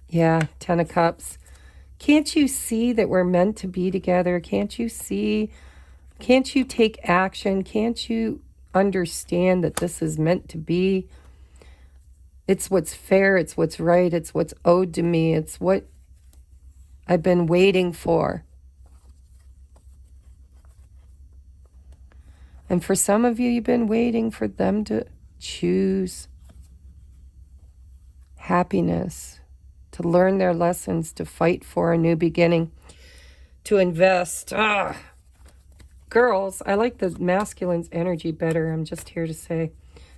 Yeah, 10 of Cups. Can't you see that we're meant to be together? Can't you see? Can't you take action? Can't you understand that this is meant to be? It's what's fair. It's what's right. It's what's owed to me. It's what I've been waiting for. And for some of you, you've been waiting for them to choose happiness, to learn their lessons, to fight for a new beginning, to invest. Girls, I like the masculine's energy better. I'm just here to say.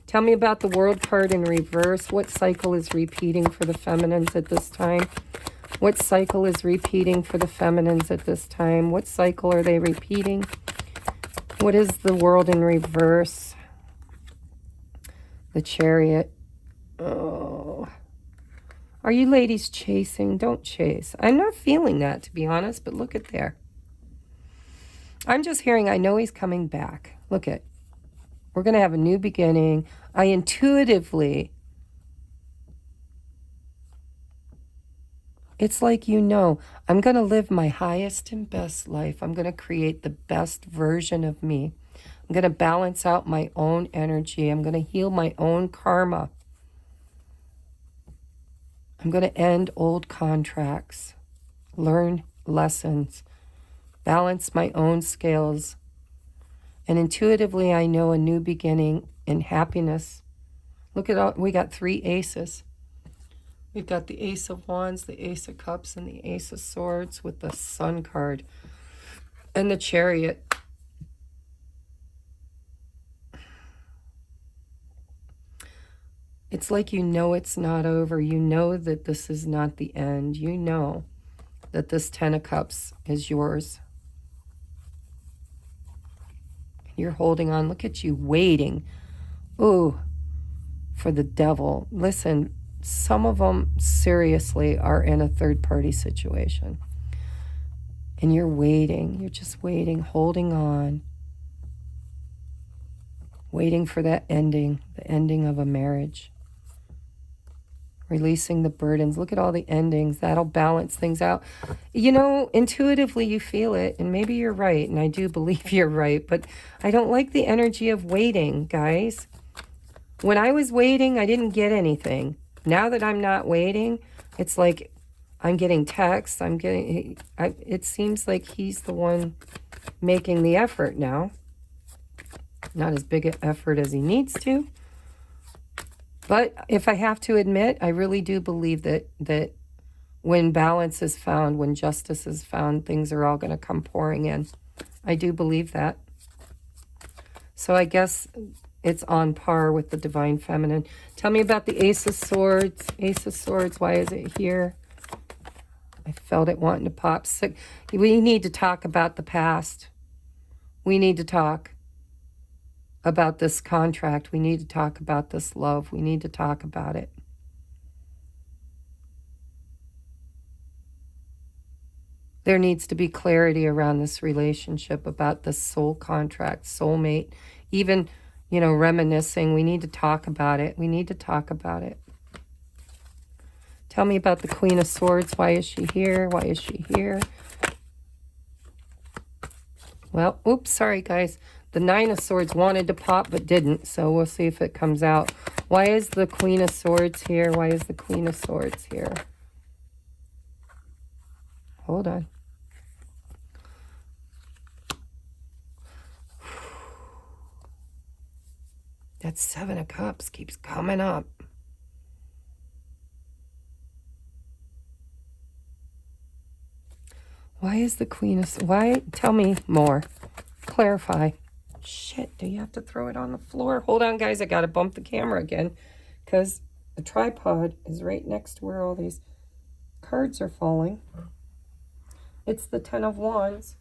Tell me about the World card in reverse. What cycle is repeating for the feminines at this time? What cycle is repeating for the feminines at this time? What cycle are they repeating? What is the World in reverse? The Chariot. Oh. Are you ladies chasing? Don't chase. I'm not feeling that, to be honest, but look at there. I'm just hearing, I know he's coming back. Look at, we're going to have a new beginning. I intuitively, it's like, you know, I'm going to live my highest and best life. I'm going to create the best version of me. I'm going to balance out my own energy. I'm going to heal my own karma. I'm going to end old contracts, learn lessons, balance my own scales. And intuitively, I know a new beginning in happiness. Look at all, we got 3 aces. We've got the Ace of Wands, the Ace of Cups, and the Ace of Swords with the Sun card. And the Chariot. It's like you know it's not over. You know that this is not the end. You know that this 10 of Cups is yours. You're holding on. Look at you waiting. Ooh, for the Devil. Listen, some of them seriously are in a third-party situation. And you're waiting. You're just waiting, holding on. Waiting for that ending, the ending of a marriage. Releasing the burdens. Look at all the endings. That'll balance things out. You know, intuitively you feel it, and maybe you're right, and I do believe you're right, but I don't like the energy of waiting, guys. When I was waiting, I didn't get anything. Now that I'm not waiting, it's like I'm getting texts. It seems like he's the one making the effort now. Not as big an effort as he needs to. But if I have to admit, I really do believe that when balance is found, when justice is found, things are all going to come pouring in. I do believe that. So I guess it's on par with the Divine Feminine. Tell me about the Ace of Swords. Ace of Swords, why is it here? I felt it wanting to pop. We need to talk about the past. We need to talk about this contract. We need to talk about this love. We need to talk about it. There needs to be clarity around this relationship, about the soul contract, soulmate, even, you know, reminiscing. We need to talk about it. We need to talk about it. Tell me about the Queen of Swords. Why is she here? Why is she here? Well, oops, sorry, guys. The Nine of Swords wanted to pop but didn't, so we'll see if it comes out. Why is the Queen of Swords here? Why is the Queen of Swords here? Hold on. That 7 of Cups keeps coming up. Why is the Queen of... Why? Tell me more. Clarify. Shit, do you have to throw it on the floor? Hold on, guys. I got to bump the camera again because the tripod is right next to where all these cards are falling. It's the 10 of Wands.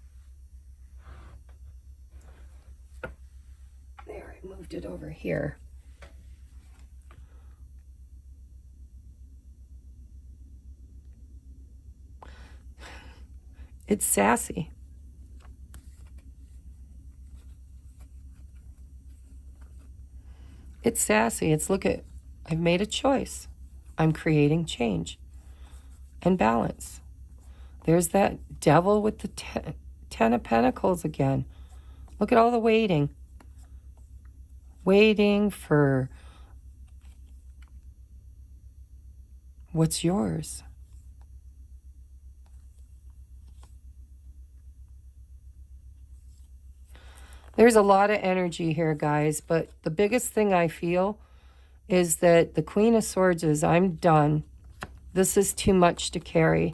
There, I moved it over here. It's sassy. It's sassy. It's, look at, I've made a choice. I'm creating change and balance. There's that Devil with the 10 of Pentacles again. Look at all the waiting. Waiting for what's yours. There's a lot of energy here, guys, but the biggest thing I feel is that the Queen of Swords is, I'm done. This is too much to carry.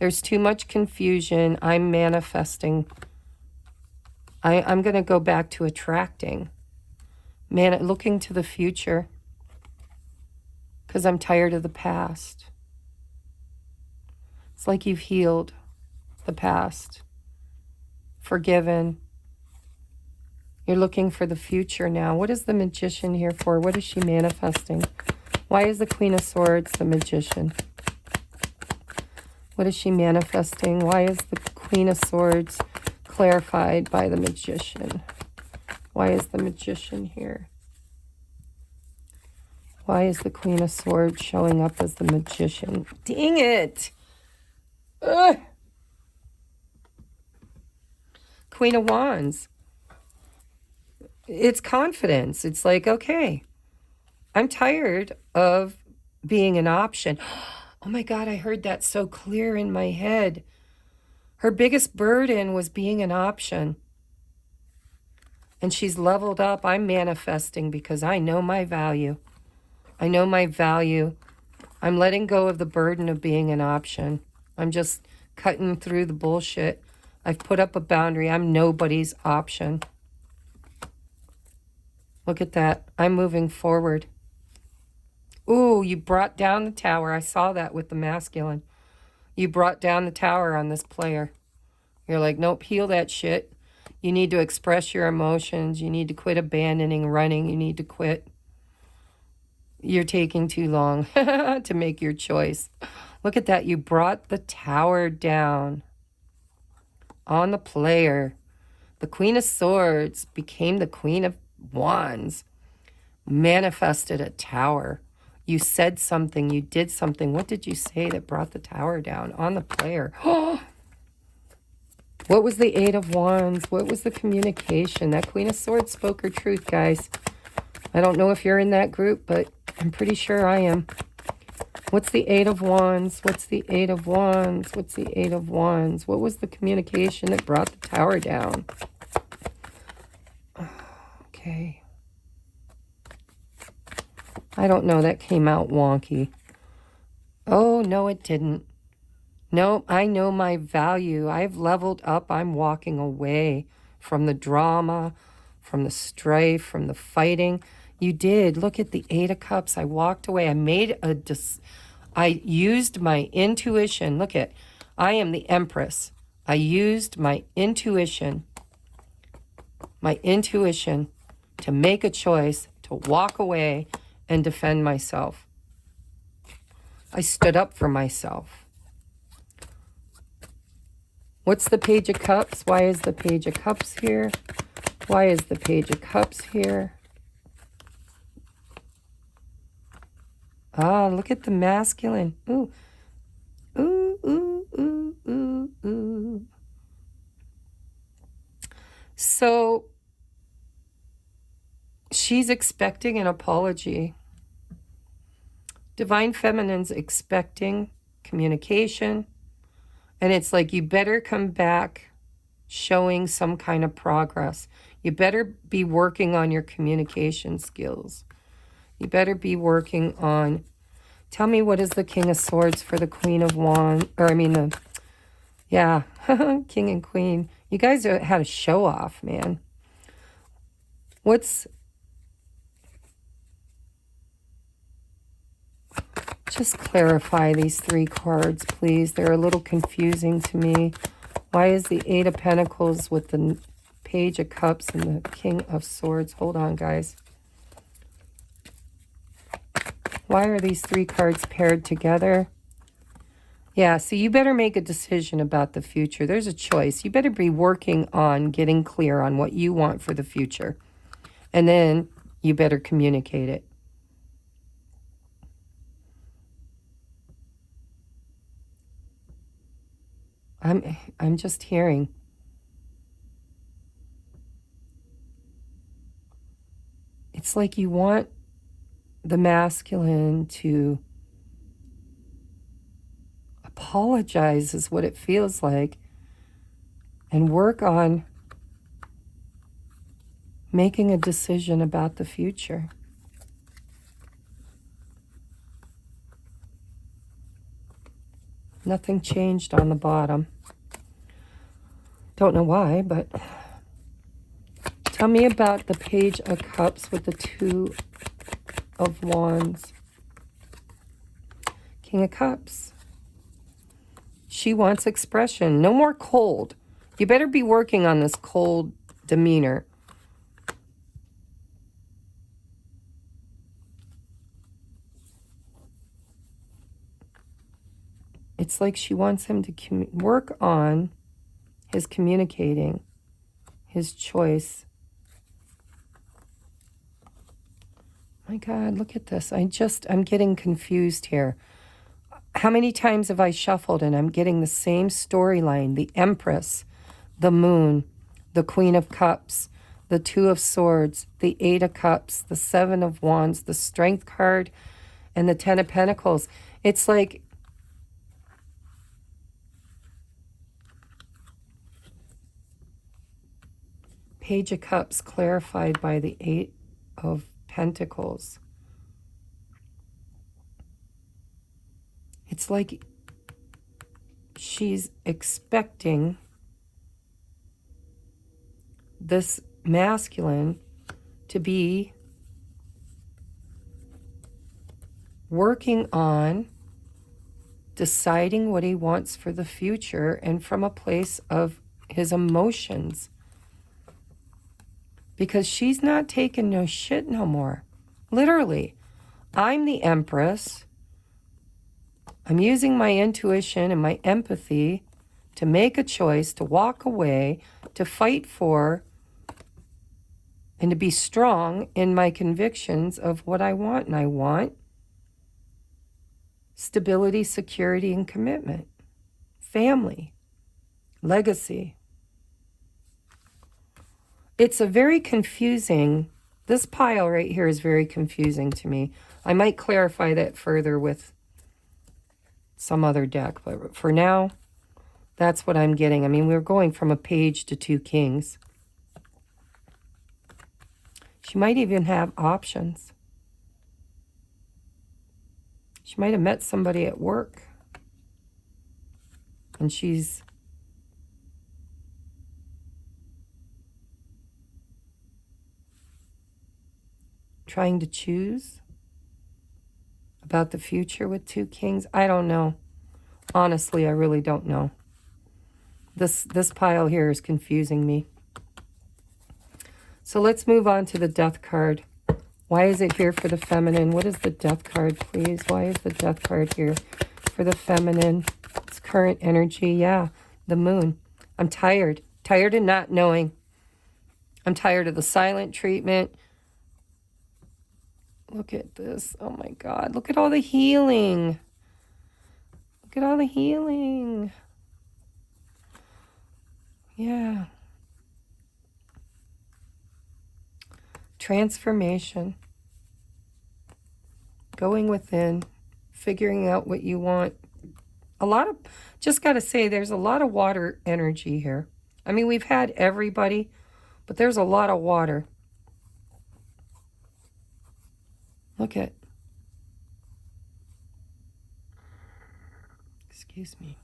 There's too much confusion. I'm manifesting. I'm going to go back to attracting. Man, looking to the future. Because I'm tired of the past. It's like you've healed the past. Forgiven. You're looking for the future now. What is the Magician here for? What is she manifesting? Why is the Queen of Swords the Magician? What is she manifesting? Why is the Queen of Swords clarified by the Magician? Why is the Magician here? Why is the Queen of Swords showing up as the Magician? Dang it! Ugh. Queen of Wands. It's confidence. It's like, okay, I'm tired of being an option. Oh my God, I heard that so clear in my head. Her biggest burden was being an option. And she's leveled up. I'm manifesting because I know my value. I know my value. I'm letting go of the burden of being an option. I'm just cutting through the bullshit. I've put up a boundary. I'm nobody's option. Look at that. I'm moving forward. Ooh, you brought down the tower. I saw that with the masculine. You brought down the tower on this player. You're like, nope, heal that shit. You need to express your emotions. You need to quit abandoning, running. You need to quit. You're taking too long to make your choice. Look at that. You brought the tower down on the player. The Queen of Swords became the Queen of Wands. Manifested a tower. You said something. You did something. What did you say that brought the tower down on the player? What was the Eight of Wands? What was the communication? That Queen of Swords spoke her truth, guys. I don't know if you're in that group, but I'm pretty sure I am. What's the Eight of Wands? What's the Eight of Wands? What's the Eight of Wands? What was the communication that brought the tower down? Okay. I don't know. That came out wonky. Oh, no, it didn't. No, I know my value. I've leveled up. I'm walking away from the drama, from the strife, from the fighting. You did. Look at the Eight of Cups. I walked away. I used my intuition. Look at, I am the Empress. I used my intuition to make a choice, to walk away and defend myself. I stood up for myself. What's the Page of Cups? Why is the Page of Cups here? Why is the Page of Cups here? Ah, look at the masculine. Ooh. Ooh, ooh, ooh, ooh, ooh. So, she's expecting an apology. Divine Feminine's expecting communication. And it's like, you better come back showing some kind of progress. You better be working on your communication skills. You better be working on... Tell me, what is the King of Swords for the Queen of Wands? Yeah, King and Queen. You guys had a show off, man. Just clarify these three cards, please. They're a little confusing to me. Why is the Eight of Pentacles with the Page of Cups and the King of Swords? Hold on, guys. Why are these three cards paired together? Yeah, so you better make a decision about the future. There's a choice. You better be working on getting clear on what you want for the future. And then you better communicate it. I'm just hearing. It's like you want the masculine to apologize, is what it feels like, and work on making a decision about the future. Nothing changed on the bottom. Don't know why, but Tell me about the Page of Cups with the Two of Wands. King of Cups. She wants expression. No more cold. You better be working on this cold demeanor. It's like she wants him to work on his communicating, his choice. My God, look at this. I'm getting confused here. How many times have I shuffled and I'm getting the same storyline? The Empress, the Moon, the Queen of Cups, the Two of Swords, the Eight of Cups, the Seven of Wands, the Strength card, and the Ten of Pentacles. It's like Page of Cups clarified by the Eight of Pentacles. It's like she's expecting this masculine to be working on deciding what he wants for the future and from a place of his emotions. Because she's not taking no shit no more. Literally. I'm the Empress. I'm using my intuition and my empathy to make a choice, to walk away, to fight for, and to be strong in my convictions of what I want. And I want stability, security, and commitment. Family. Legacy. It's a very confusing, this pile right here is very confusing to me. I might clarify that further with some other deck, but for now, that's what I'm getting. I mean, we're going from a page to two kings. She might even have options. She might have met somebody at work, and she's trying to choose about the future with two kings. I don't know. Honestly, I really don't know. This pile here is confusing me. So let's move on to the Death card. Why is it here for the feminine? What is the Death card, please? Why is the Death card here for the feminine? It's current energy. Yeah, the Moon. I'm tired. Tired of not knowing. I'm tired of the silent treatment. Look at this. Oh my God. Look at all the healing. Look at all the healing. Yeah. Transformation. Going within. Figuring out what you want. Just got to say, there's a lot of water energy here. I mean, we've had everybody, but there's a lot of water. Look at, excuse me.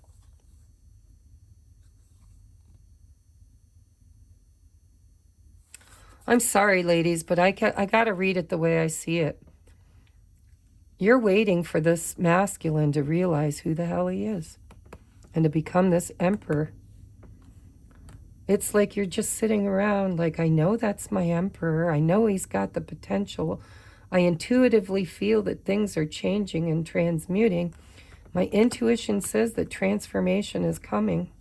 I'm sorry, ladies, but I got to read it the way I see it. You're waiting for this masculine to realize who the hell he is and to become this emperor. It's like you're just sitting around like, I know that's my emperor. I know he's got the potential. I intuitively feel that things are changing and transmuting. My intuition says that transformation is coming.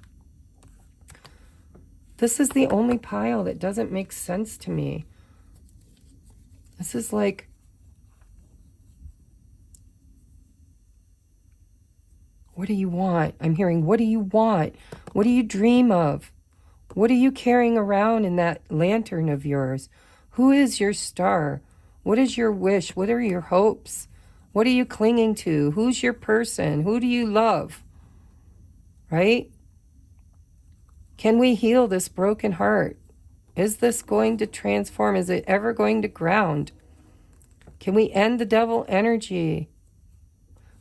This is the only pile that doesn't make sense to me. This is like, what do you want? I'm hearing, what do you want? What do you dream of? What are you carrying around in that lantern of yours? Who is your star? What is your wish? What are your hopes? What are you clinging to? Who's your person? Who do you love? Right? Can we heal this broken heart? Is this going to transform? Is it ever going to ground? Can we end the devil energy?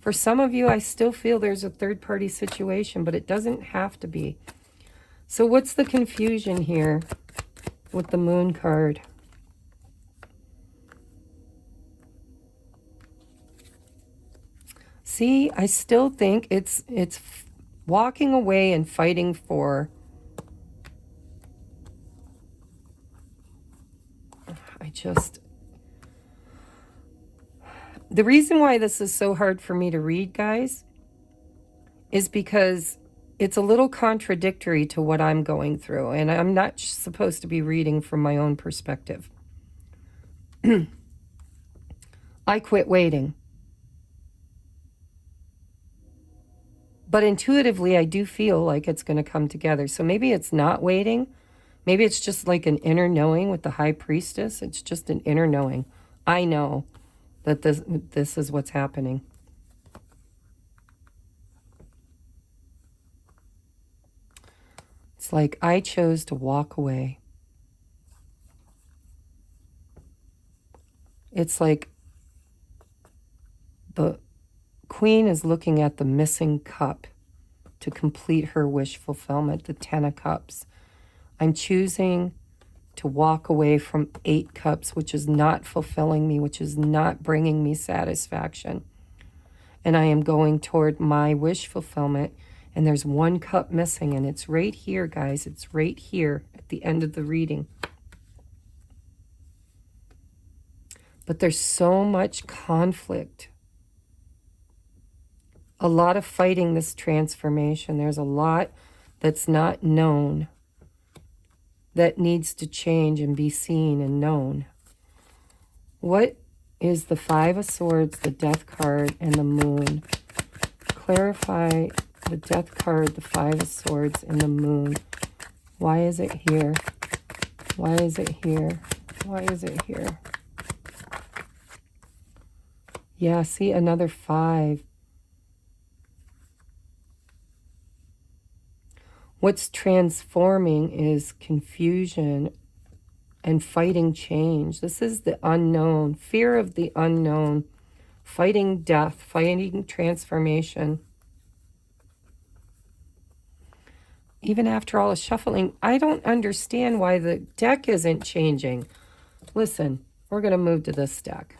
For some of you, I still feel there's a third-party situation, but it doesn't have to be. So what's the confusion here with the Moon card. See, I still think it's walking away and fighting for. The reason why this is so hard for me to read, guys, is because it's a little contradictory to what I'm going through, and I'm not supposed to be reading from my own perspective. I quit waiting. But intuitively, I do feel like it's going to come together. So maybe it's not waiting. Maybe it's just like an inner knowing with the High Priestess. It's just an inner knowing. I know that this is what's happening. It's like I chose to walk away. It's like the Queen is looking at the missing cup to complete her wish fulfillment, the 10 of Cups. I'm choosing to walk away from 8 cups, which is not fulfilling me, which is not bringing me satisfaction. And I am going toward my wish fulfillment. And there's 1 cup missing, and it's right here, guys. It's right here at the end of the reading. But there's so much conflict. A lot of fighting this transformation. There's a lot that's not known that needs to change and be seen and known. What is the 5 of Swords, the Death card, and the Moon? Clarify the Death card, the 5 of Swords, and the Moon. Why is it here? Why is it here? Why is it here? Yeah, see, another 5. What's transforming is confusion and fighting change. This is the unknown, fear of the unknown, fighting death, fighting transformation. Even after all the shuffling, I don't understand why the deck isn't changing. Listen, we're going to move to this deck.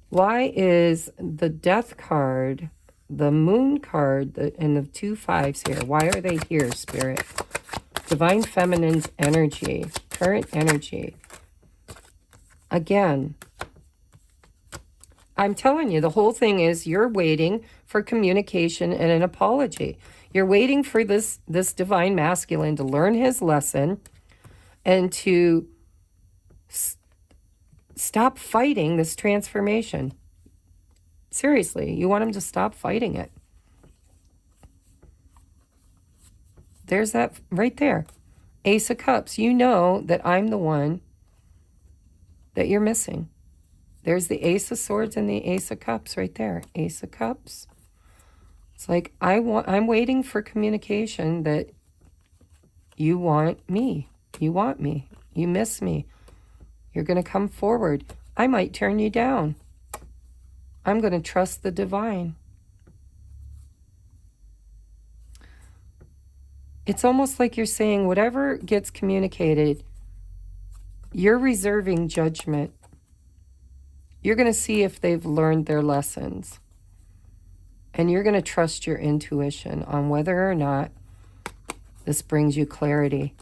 Why is the Death card, the Moon card, and the 2 5s here? Why are they here, Spirit? Divine Feminine's energy, current energy. Again, I'm telling you, the whole thing is you're waiting for communication and an apology. You're waiting for this Divine Masculine to learn his lesson and to stop fighting this transformation. Seriously, you want him to stop fighting it. There's that right there. Ace of Cups. You know that I'm the one that you're missing. There's the Ace of Swords and the Ace of Cups right there. Ace of Cups. It's like I'm waiting for communication that you want me. You want me. You miss me. You're going to come forward. I might turn you down. I'm going to trust the divine. It's almost like you're saying whatever gets communicated, you're reserving judgment. You're going to see if they've learned their lessons. And you're going to trust your intuition on whether or not this brings you clarity.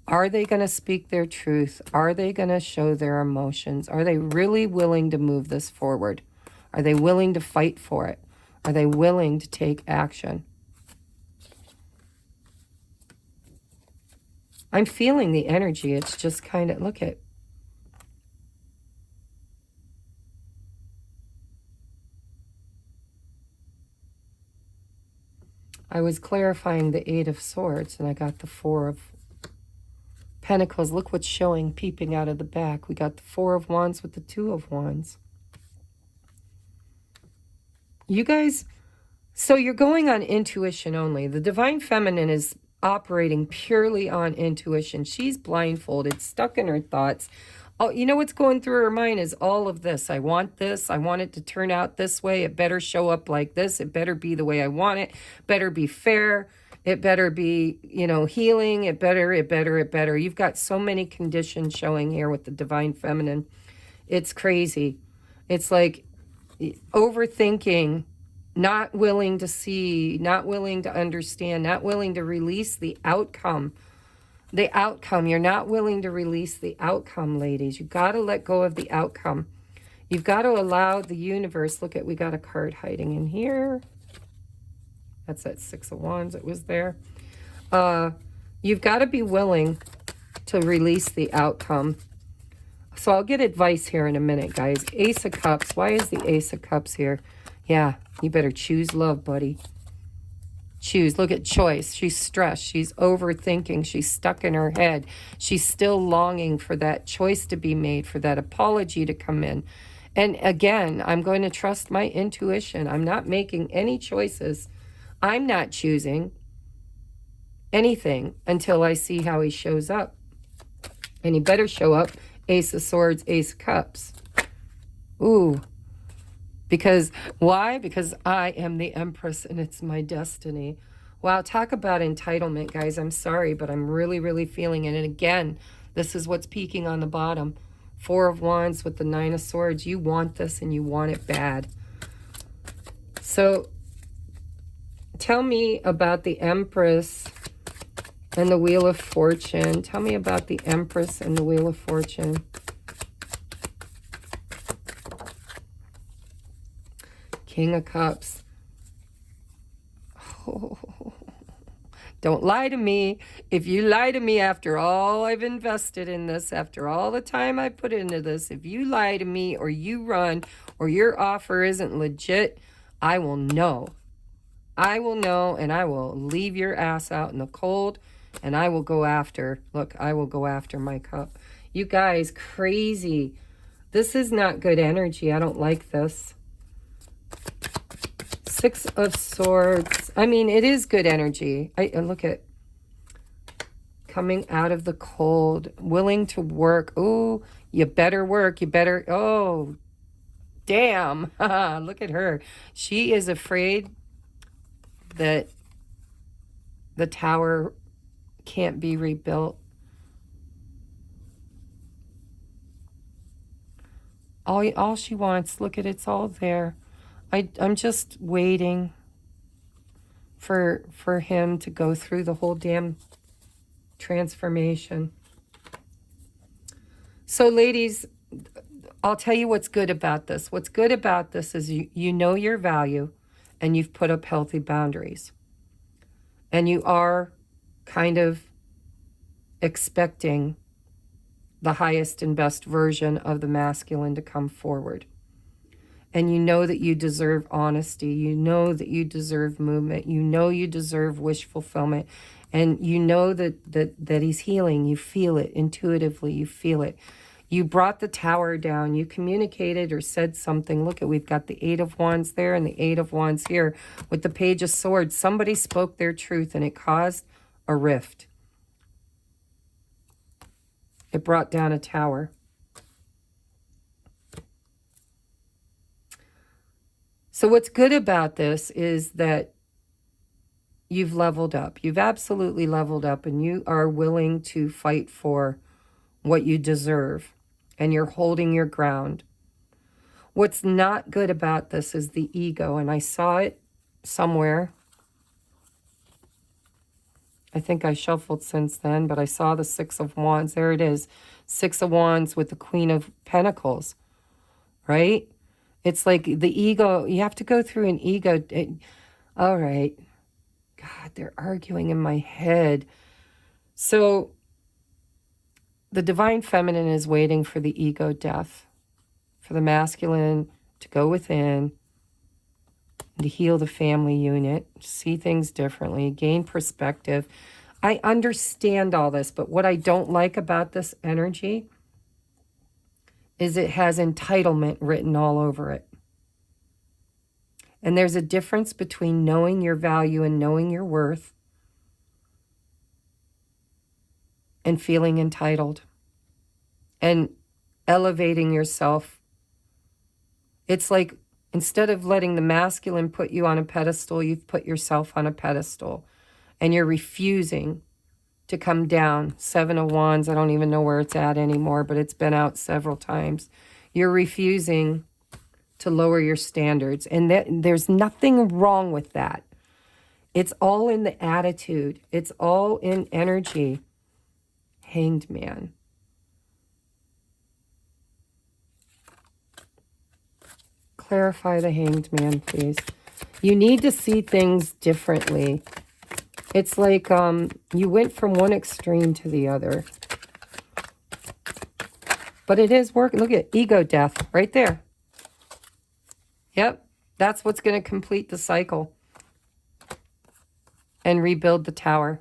Are they going to speak their truth? Are they going to show their emotions? Are they really willing to move this forward? Are they willing to fight for it? Are they willing to take action? I'm feeling the energy. It's just kind of, look at. I was clarifying the 8 of Swords, and I got the 4 of Pentacles. Look what's showing, peeping out of the back. We got the 4 of Wands with the 2 of Wands. You guys, so you're going on intuition only. The Divine Feminine is operating purely on intuition. She's blindfolded, stuck in her thoughts. Oh, you know what's going through her mind is all of this. I want this. I want it to turn out this way. It better show up like this. It better be the way I want it. Better be fair. It better be, you know, healing. It better. You've got so many conditions showing here with the divine feminine. It's crazy. It's like overthinking, not willing to see, not willing to understand, not willing to release the outcome. The outcome. You're not willing to release the outcome, ladies. You got to let go of the outcome. You've got to allow the universe. Look at, we got a card hiding in here. That's that Six of Wands that was there. You've got to be willing to release the outcome. So I'll get advice here in a minute, guys. Ace of Cups. Why is the Ace of Cups here? Yeah, you better choose love, buddy. Choose. Look at choice. She's stressed. She's overthinking. She's stuck in her head. She's still longing for that choice to be made, for that apology to come in. And again, I'm going to trust my intuition. I'm not making any choices. I'm not choosing anything until I see how he shows up. And he better show up. Ace of Swords, Ace of Cups. Ooh. Because, why? Because I am the Empress and it's my destiny. Wow, talk about entitlement, guys. I'm sorry, but I'm really, really feeling it. And again, this is what's peeking on the bottom. Four of Wands with the Nine of Swords. You want this and you want it bad. So, tell me about the Empress and the Wheel of Fortune. Tell me about the Empress and the Wheel of Fortune. King of Cups. Oh, don't lie to me. If you lie to me after all I've invested in this, after all the time I put into this, if you lie to me or you run or your offer isn't legit, I will know. I will know, and I will leave your ass out in the cold, and I will go after, look, I will go after my cup. You guys, crazy. This is not good energy. I don't like this. Six of Swords. I mean, it is good energy. I look at coming out of the cold, willing to work. Oh, you better work. You better. Oh, damn. Look at her. She is afraid that the tower can't be rebuilt. All she wants, look at it's all there. I'm just waiting for him to go through the whole damn transformation. So ladies, I'll tell you what's good about this. What's good about this is you know your value and you've put up healthy boundaries. And you are kind of expecting the highest and best version of the masculine to come forward. And you know that you deserve honesty. You know that you deserve movement. You know you deserve wish fulfillment. And you know that he's healing. You feel it intuitively. You feel it. You brought the tower down. You communicated or said something. Look, we've got the Eight of Wands there and the Eight of Wands here with the Page of Swords. Somebody spoke their truth and it caused a rift. It brought down a tower. So what's good about this is that you've leveled up. You've absolutely leveled up and you are willing to fight for what you deserve. And you're holding your ground. What's not good about this is the ego. And I saw it somewhere. I think I shuffled since then, but I saw the Six of Wands. There it is. Six of Wands with the Queen of Pentacles. Right? It's like the ego. You have to go through an ego. All right. God, they're arguing in my head. So the divine feminine is waiting for the ego death, for the masculine to go within, to heal the family unit, see things differently, gain perspective. I understand all this, but what I don't like about this energy is it has entitlement written all over it. And there's a difference between knowing your value and knowing your worth and feeling entitled and elevating yourself. It's like instead of letting the masculine put you on a pedestal, you've put yourself on a pedestal. and you're refusing to come down. Seven of Wands, I don't even know where it's at anymore, but it's been out several times. You're refusing to lower your standards, and there's nothing wrong with that. It's all in the attitude. It's all in energy. Hanged Man. Clarify the Hanged Man, please. You need to see things differently. It's like you went from one extreme to the other. But it is working. Look at ego death right there. Yep, that's what's going to complete the cycle and rebuild the tower.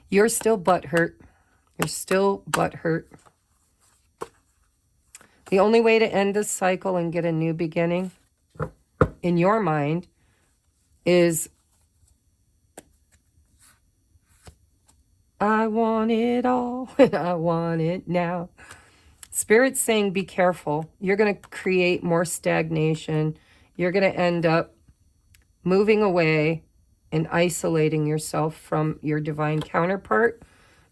You're still butthurt. You're still butthurt. The only way to end this cycle and get a new beginning, in your mind, is I want it all and I want it now. Spirit's saying be careful. You're going to create more stagnation. You're going to end up moving away and isolating yourself from your divine counterpart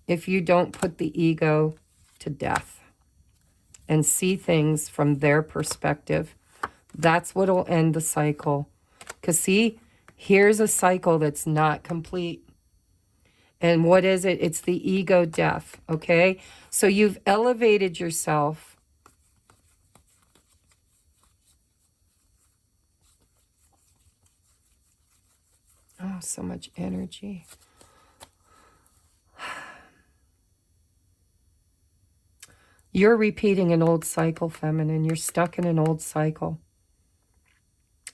if you don't put the ego to death and see things from their perspective. That's what will end the cycle. Because see, here's a cycle that's not complete. And what is it? It's the ego death, okay? So you've elevated yourself. Oh, so much energy. You're repeating an old cycle, feminine. You're stuck in an old cycle.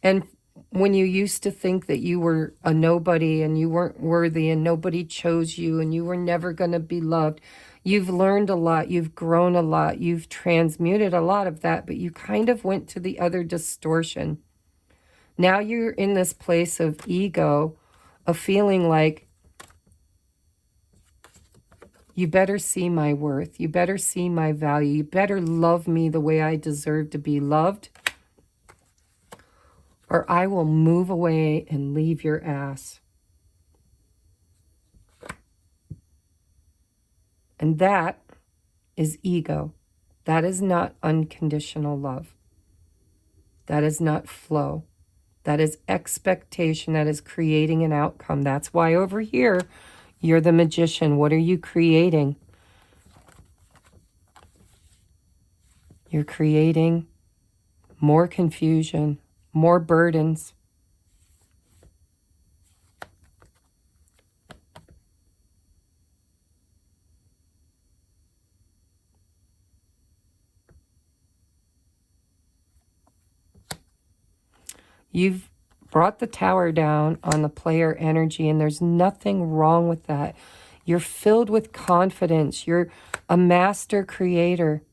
And when you used to think that you were a nobody and you weren't worthy and nobody chose you and you were never going to be loved, you've learned a lot. You've grown a lot. You've transmuted a lot of that, but you kind of went to the other distortion. Now you're in this place of ego, of feeling like, you better see my worth. You better see my value. You better love me the way I deserve to be loved, or I will move away and leave your ass. And that is ego. That is not unconditional love. That is not flow. That is expectation. That is creating an outcome. That's why over here, you're the magician. What are you creating? You're creating more confusion, more burdens. You've brought the tower down on the player energy, and there's nothing wrong with that. You're filled with confidence. You're a master creator.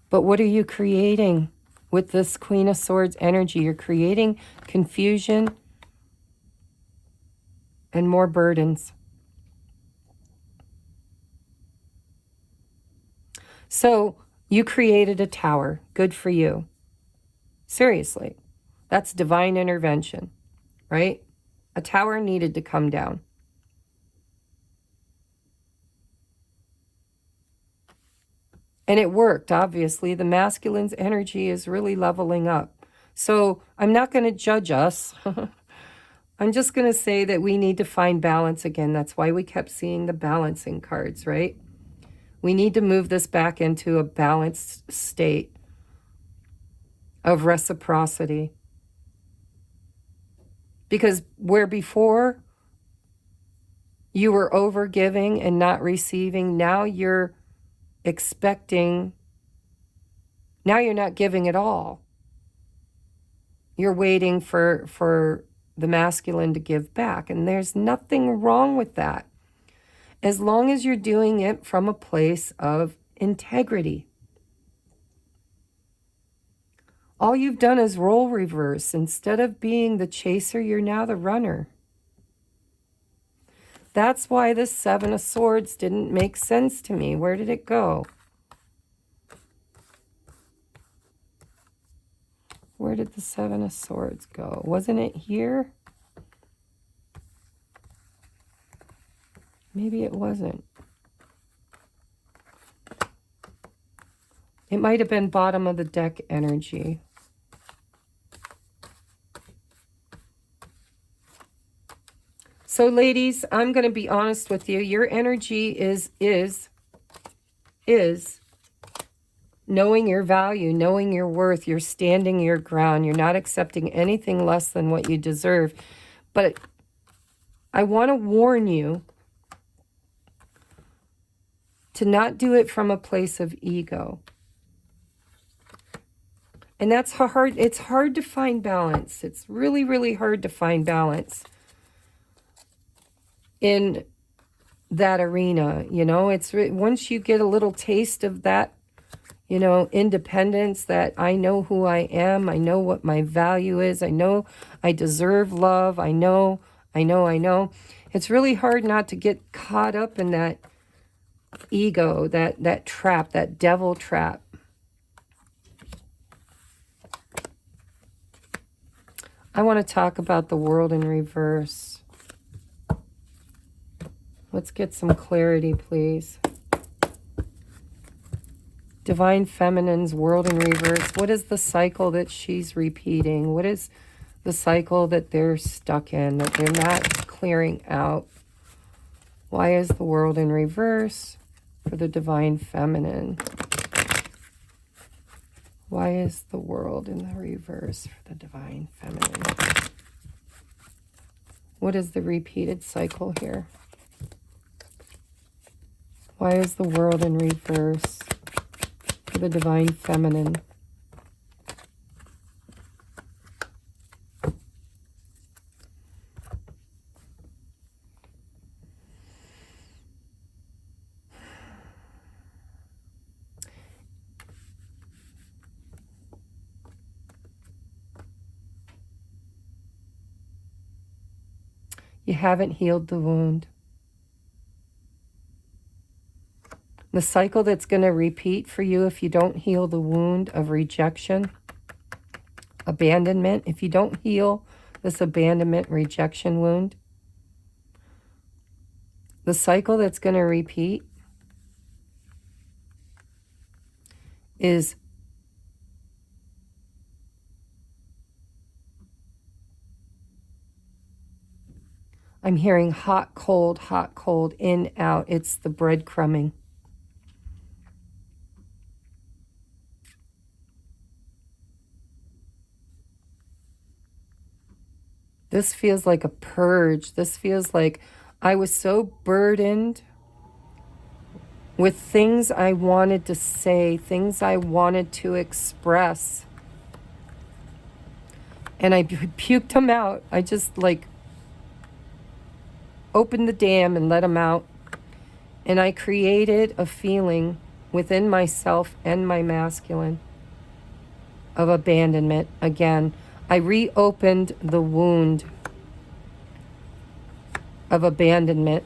But what are you creating with this Queen of Swords energy? You're creating confusion and more burdens. So you created a tower. Good for you. Seriously. That's divine intervention, right? A tower needed to come down. And it worked, obviously. The masculine's energy is really leveling up. So I'm not going to judge us. I'm just going to say that we need to find balance again. That's why we kept seeing the balancing cards, right? We need to move this back into a balanced state of reciprocity. Because where before you were over giving and not receiving, now you're expecting, now you're not giving at all. You're waiting for the masculine to give back. And there's nothing wrong with that, as long as you're doing it from a place of integrity. All you've done is role reverse. Instead of being the chaser, you're now the runner. That's why the Seven of Swords didn't make sense to me. Where did it go? Where did the Seven of Swords go? Wasn't it here? Maybe it wasn't. It might have been bottom of the deck energy. So ladies, I'm going to be honest with you. Your energy is knowing your value, knowing your worth. You're standing your ground. You're not accepting anything less than what you deserve. But I want to warn you to not do it from a place of ego. And that's hard. It's hard to find balance. It's really, really hard to find balance in that arena. You know, it's once you get a little taste of that, you know, independence, that I know who I am. I know what my value is. I know I deserve love. I know. It's really hard not to get caught up in that ego, that trap, that devil trap. I want to talk about the world in reverse. Let's get some clarity, please. Divine Feminine's world in reverse. What is the cycle that she's repeating? What is the cycle that they're stuck in, that they're not clearing out? Why is the world in reverse for the Divine Feminine? Why is the world in the reverse for the Divine Feminine? What is the repeated cycle here? Why is the world in reverse for the Divine Feminine? You haven't healed the wound. The cycle that's going to repeat for you if you don't heal the wound of rejection, abandonment, if you don't heal this abandonment, rejection wound, the cycle that's going to repeat is I'm hearing hot, cold, in, out. It's the breadcrumbing. This feels like a purge. This feels like I was so burdened with things I wanted to say, things I wanted to express. And I puked them out. I just like opened the dam and let them out. And I created a feeling within myself and my masculine of abandonment again. I reopened the wound of abandonment.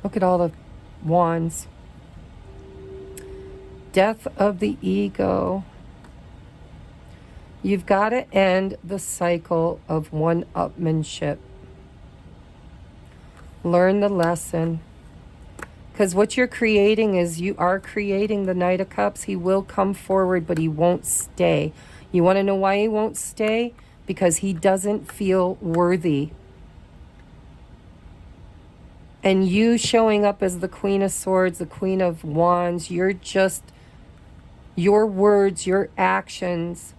Look at all the wands. Death of the ego. You've got to end the cycle of one-upmanship. Learn the lesson. Because what you're creating is you are creating the Knight of Cups. He will come forward, but he won't stay. You want to know why he won't stay? Because he doesn't feel worthy. And you showing up as the Queen of Swords, the Queen of Wands, you're just, your words, your actions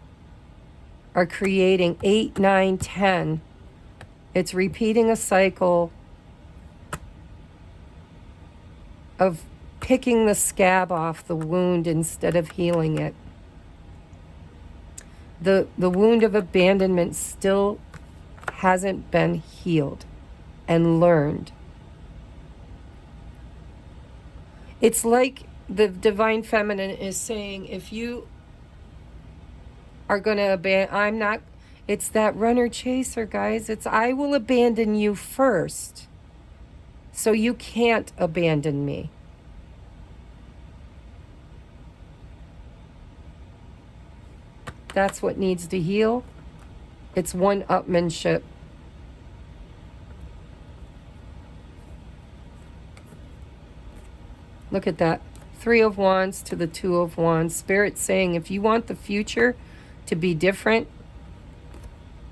are creating 8, 9, 10. It's repeating a cycle of picking the scab off the wound instead of healing it. The wound of abandonment still hasn't been healed and learned. It's like the divine feminine is saying, if you are going to abandon, I'm not, it's that runner chaser, guys. It's, I will abandon you first, so you can't abandon me. That's what needs to heal. It's one-upmanship. Look at that. 3 of Wands to the 2 of Wands. Spirit saying, if you want the future to be different,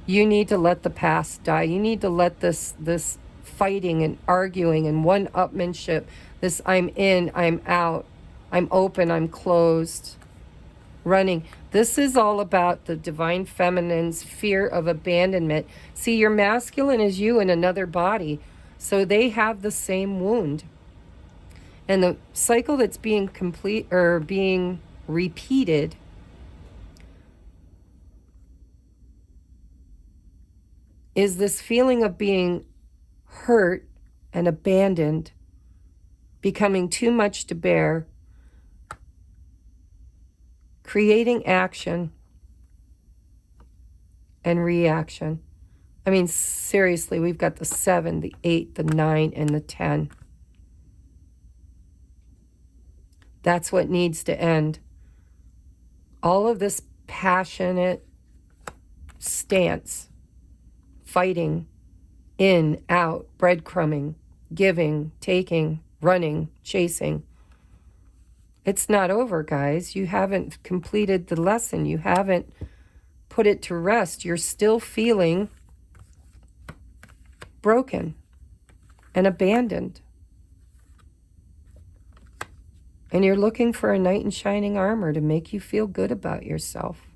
you need to let the past die. You need to let this fighting and arguing and one-upmanship, this I'm in, I'm out, I'm open, I'm closed, running. This is all about the divine feminine's fear of abandonment. See, your masculine is you in another body, so they have the same wound. And the cycle that's being complete or being repeated is this feeling of being hurt and abandoned, becoming too much to bear, creating action and reaction. I mean, seriously, we've got the 7, the 8, the 9, and the 10. That's what needs to end. All of this passionate stance, fighting, in, out, breadcrumbing, giving, taking, running, chasing. It's not over, guys. You haven't completed the lesson. You haven't put it to rest. You're still feeling broken and abandoned. And you're looking for a knight in shining armor to make you feel good about yourself.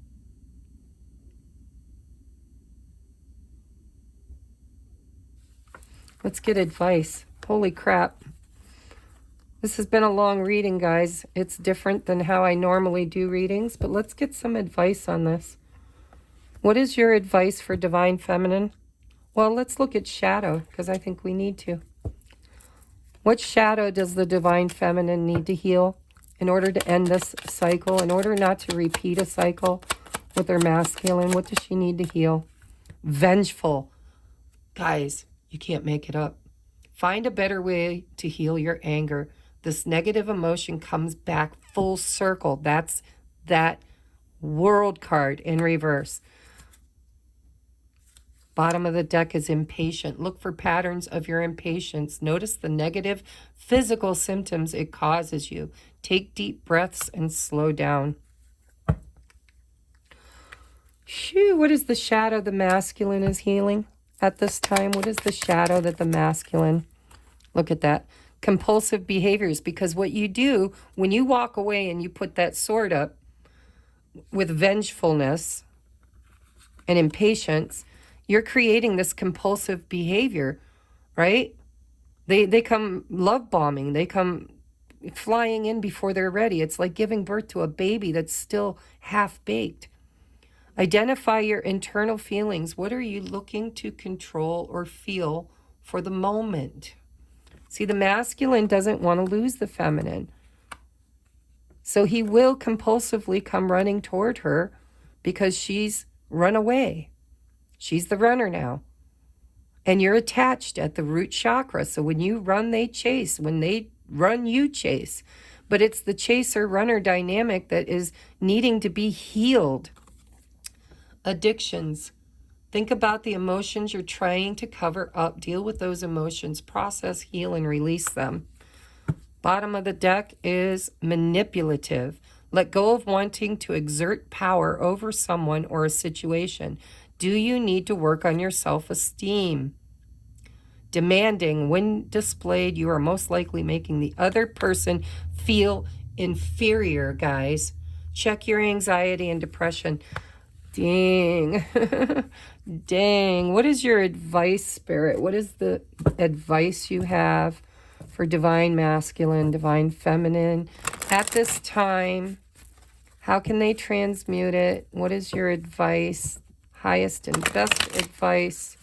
Let's get advice. Holy crap. This has been a long reading, guys. It's different than how I normally do readings, but let's get some advice on this. What is your advice for divine feminine? Well, let's look at shadow, because I think we need to. What shadow does the divine feminine need to heal in order to end this cycle, in order not to repeat a cycle with her masculine? What does she need to heal? Vengeful. Guys, you can't make it up. Find a better way to heal your anger. This negative emotion comes back full circle. That's that World card in reverse. Bottom of the deck is impatient. Look for patterns of your impatience. Notice the negative physical symptoms it causes you. Take deep breaths and slow down. Shoo, what is the shadow the masculine is healing at this time? What is the shadow that the masculine... Look at that. Compulsive behaviors. Because what you do when you walk away and you put that sword up with vengefulness and impatience, you're creating this compulsive behavior, right? They come love bombing. They come flying in before they're ready. It's like giving birth to a baby that's still half-baked. Identify your internal feelings. What are you looking to control or feel for the moment? See, the masculine doesn't want to lose the feminine. So he will compulsively come running toward her because she's run away. She's the runner now. And you're attached at the root chakra. So when you run, they chase. When they run, you chase. But it's the chaser-runner dynamic that is needing to be healed. Addictions. Think about the emotions you're trying to cover up. Deal with those emotions. Process, heal, and release them. Bottom of the deck is manipulative. Let go of wanting to exert power over someone or a situation. Do you need to work on your self-esteem? Demanding. When displayed, you are most likely making the other person feel inferior, guys. Check your anxiety and depression. Dang. Dang. What is your advice, Spirit? What is the advice you have for divine masculine, divine feminine at this time? How can they transmute it? What is your advice? Highest and best advice.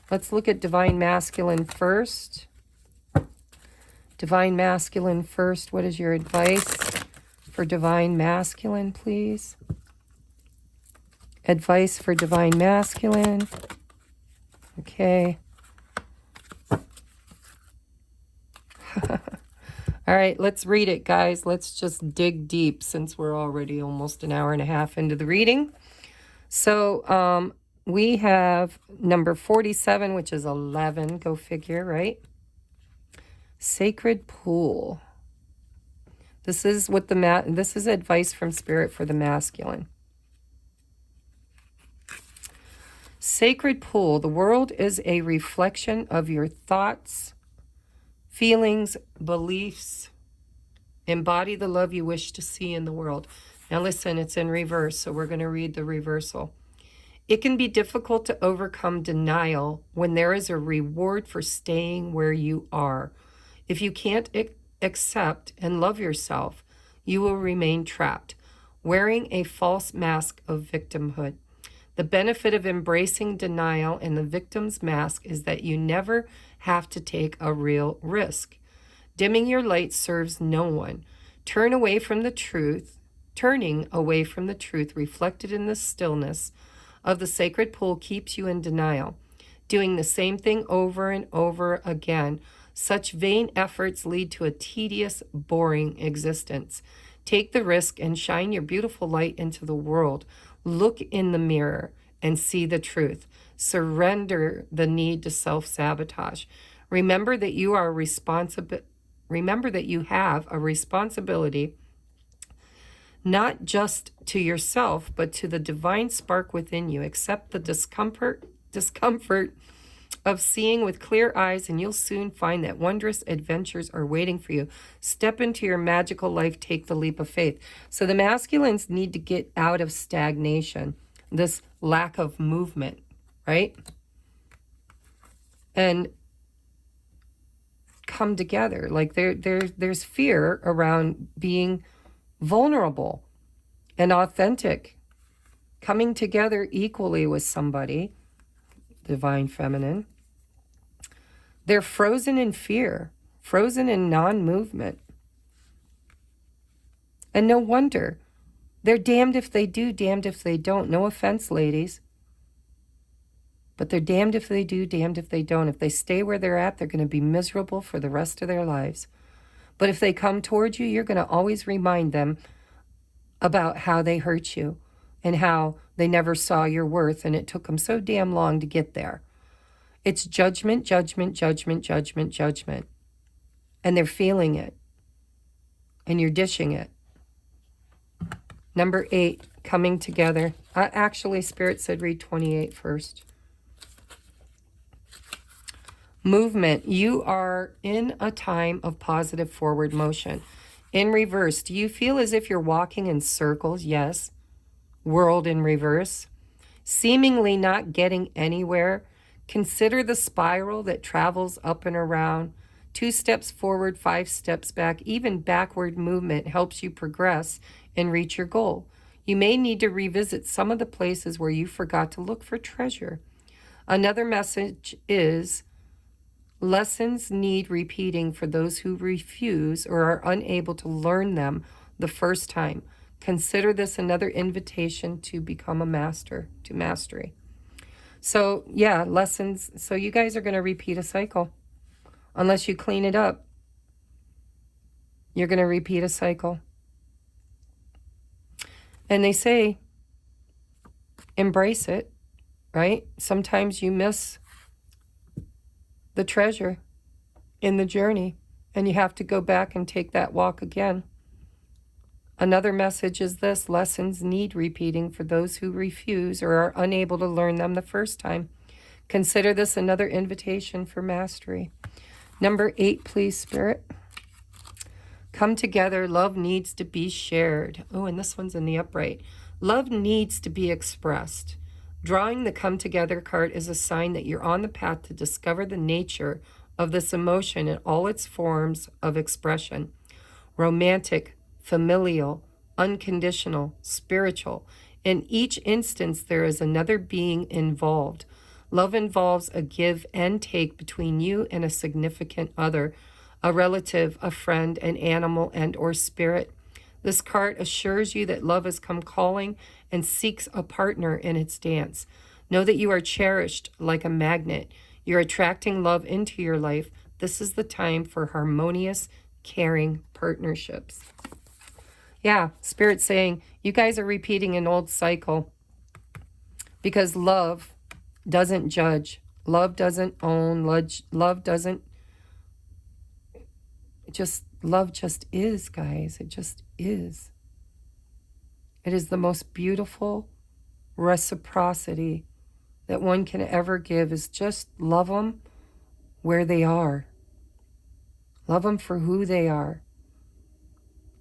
Let's look at divine masculine first. Divine Masculine first. What is your advice for Divine Masculine, please? Advice for Divine Masculine. Okay. All right, let's read it, guys. Let's just dig deep since we're already almost an hour and a half into the reading. So we have number 47, which is 11. Go figure, right? Sacred Pool. This is what this is advice from Spirit for the masculine. Sacred Pool. The world is a reflection of your thoughts, feelings, beliefs. Embody the love you wish to see in the world. Now listen, it's in reverse, so we're going to read the reversal. It can be difficult to overcome denial when there is a reward for staying where you are. If you can't accept and love yourself, you will remain trapped, wearing a false mask of victimhood. The benefit of embracing denial and the victim's mask is that you never have to take a real risk. Dimming your light serves no one. Turning away from the truth reflected in the stillness of the sacred pool keeps you in denial, doing the same thing over and over again. Such vain efforts lead to a tedious, boring existence. Take the risk and shine your beautiful light into the world. Look in the mirror and see the truth. Surrender the need to self-sabotage. Remember that you have a responsibility not just to yourself, but to the divine spark within you. Accept the discomfort of seeing with clear eyes, and you'll soon find that wondrous adventures are waiting for you. Step into your magical life. Take the leap of faith. So the masculines need to get out of stagnation, this lack of movement, right? And come together. Like there's fear around being vulnerable and authentic, coming together equally with somebody, divine feminine. They're frozen in fear, frozen in non-movement. And no wonder. They're damned if they do, damned if they don't. No offense, ladies. But they're damned if they do, damned if they don't. If they stay where they're at, they're going to be miserable for the rest of their lives. But if they come towards you, you're going to always remind them about how they hurt you and how they never saw your worth and it took them so damn long to get there. It's judgment, judgment, judgment, judgment, judgment. And they're feeling it. And you're dishing it. Number 8, coming together. Actually, Spirit said read 28 first. Movement. You are in a time of positive forward motion. In reverse, do you feel as if you're walking in circles? Yes. World in reverse. Seemingly not getting anywhere. Consider the spiral that travels up and around. 2 steps forward, 5 steps back. Even backward movement helps you progress and reach your goal. You may need to revisit some of the places where you forgot to look for treasure. Another message is lessons need repeating for those who refuse or are unable to learn them the first time. Consider this another invitation to become a master, to mastery. So, yeah, lessons. So you guys are going to repeat a cycle. Unless you clean it up, you're going to repeat a cycle. And they say, embrace it, right? Sometimes you miss the treasure in the journey, and you have to go back and take that walk again. Another message is this: lessons need repeating for those who refuse or are unable to learn them the first time. Consider this another invitation for mastery. Number 8, please, Spirit. Come together. Love needs to be shared. Oh, and this one's in the upright. Love needs to be expressed. Drawing the come together card is a sign that you're on the path to discover the nature of this emotion in all its forms of expression. Romantic, familial, unconditional, spiritual. In each instance, there is another being involved. Love involves a give and take between you and a significant other. a relative, a friend, an animal, and or spirit. This card assures you that love has come calling and seeks a partner in its dance. Know that you are cherished like a magnet. You're attracting love into your life. This is the time for harmonious, caring partnerships. Yeah, Spirit's saying you guys are repeating an old cycle because love doesn't judge. Love doesn't own. Love doesn't love just is, guys. It just is. It is the most beautiful reciprocity that one can ever give, is just love them where they are. Love them for who they are.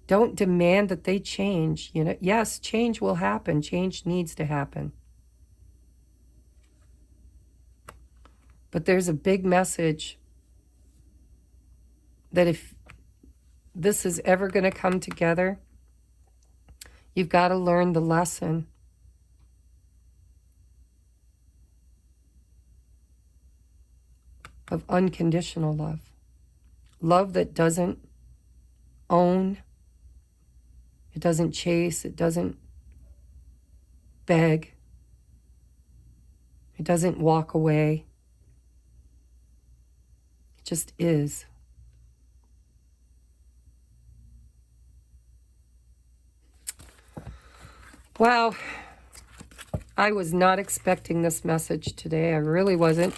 Don't demand that they change. You know, yes, change will happen. Change needs to happen. But there's a big message that if this is ever going to come together, you've got to learn the lesson of unconditional love. Love that doesn't own, it doesn't chase, it doesn't beg, it doesn't walk away. It just is. Wow. I was not expecting this message today. I really wasn't.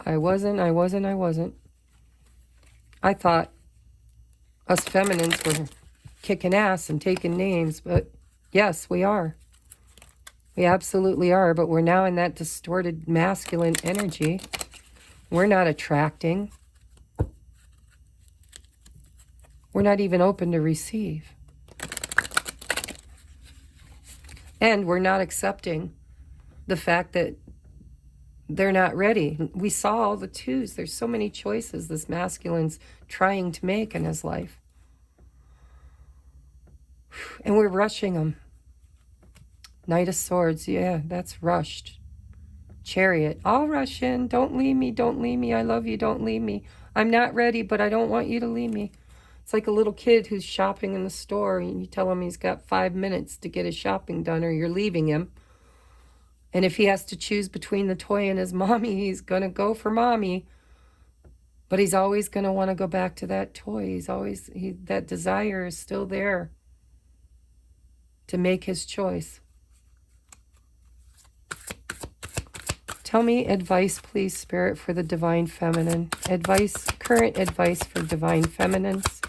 I wasn't. I thought us feminines were kicking ass and taking names, but yes, we are. We absolutely are, but we're now in that distorted masculine energy. We're not attracting. We're not even open to receive. And we're not accepting the fact that they're not ready. We saw all the twos. There's so many choices this masculine's trying to make in his life. And we're rushing them. Knight of Swords, yeah, that's rushed. Chariot, I'll rush in. Don't leave me, I love you, don't leave me. I'm not ready, but I don't want you to leave me. It's like a little kid who's shopping in the store and you tell him he's got 5 minutes to get his shopping done or you're leaving him. And if he has to choose between the toy and his mommy, he's going to go for mommy. But he's always going to want to go back to that toy. That desire is still there to make his choice. Tell me advice, please, Spirit, for the Divine Feminine. Advice, current advice for Divine Feminines.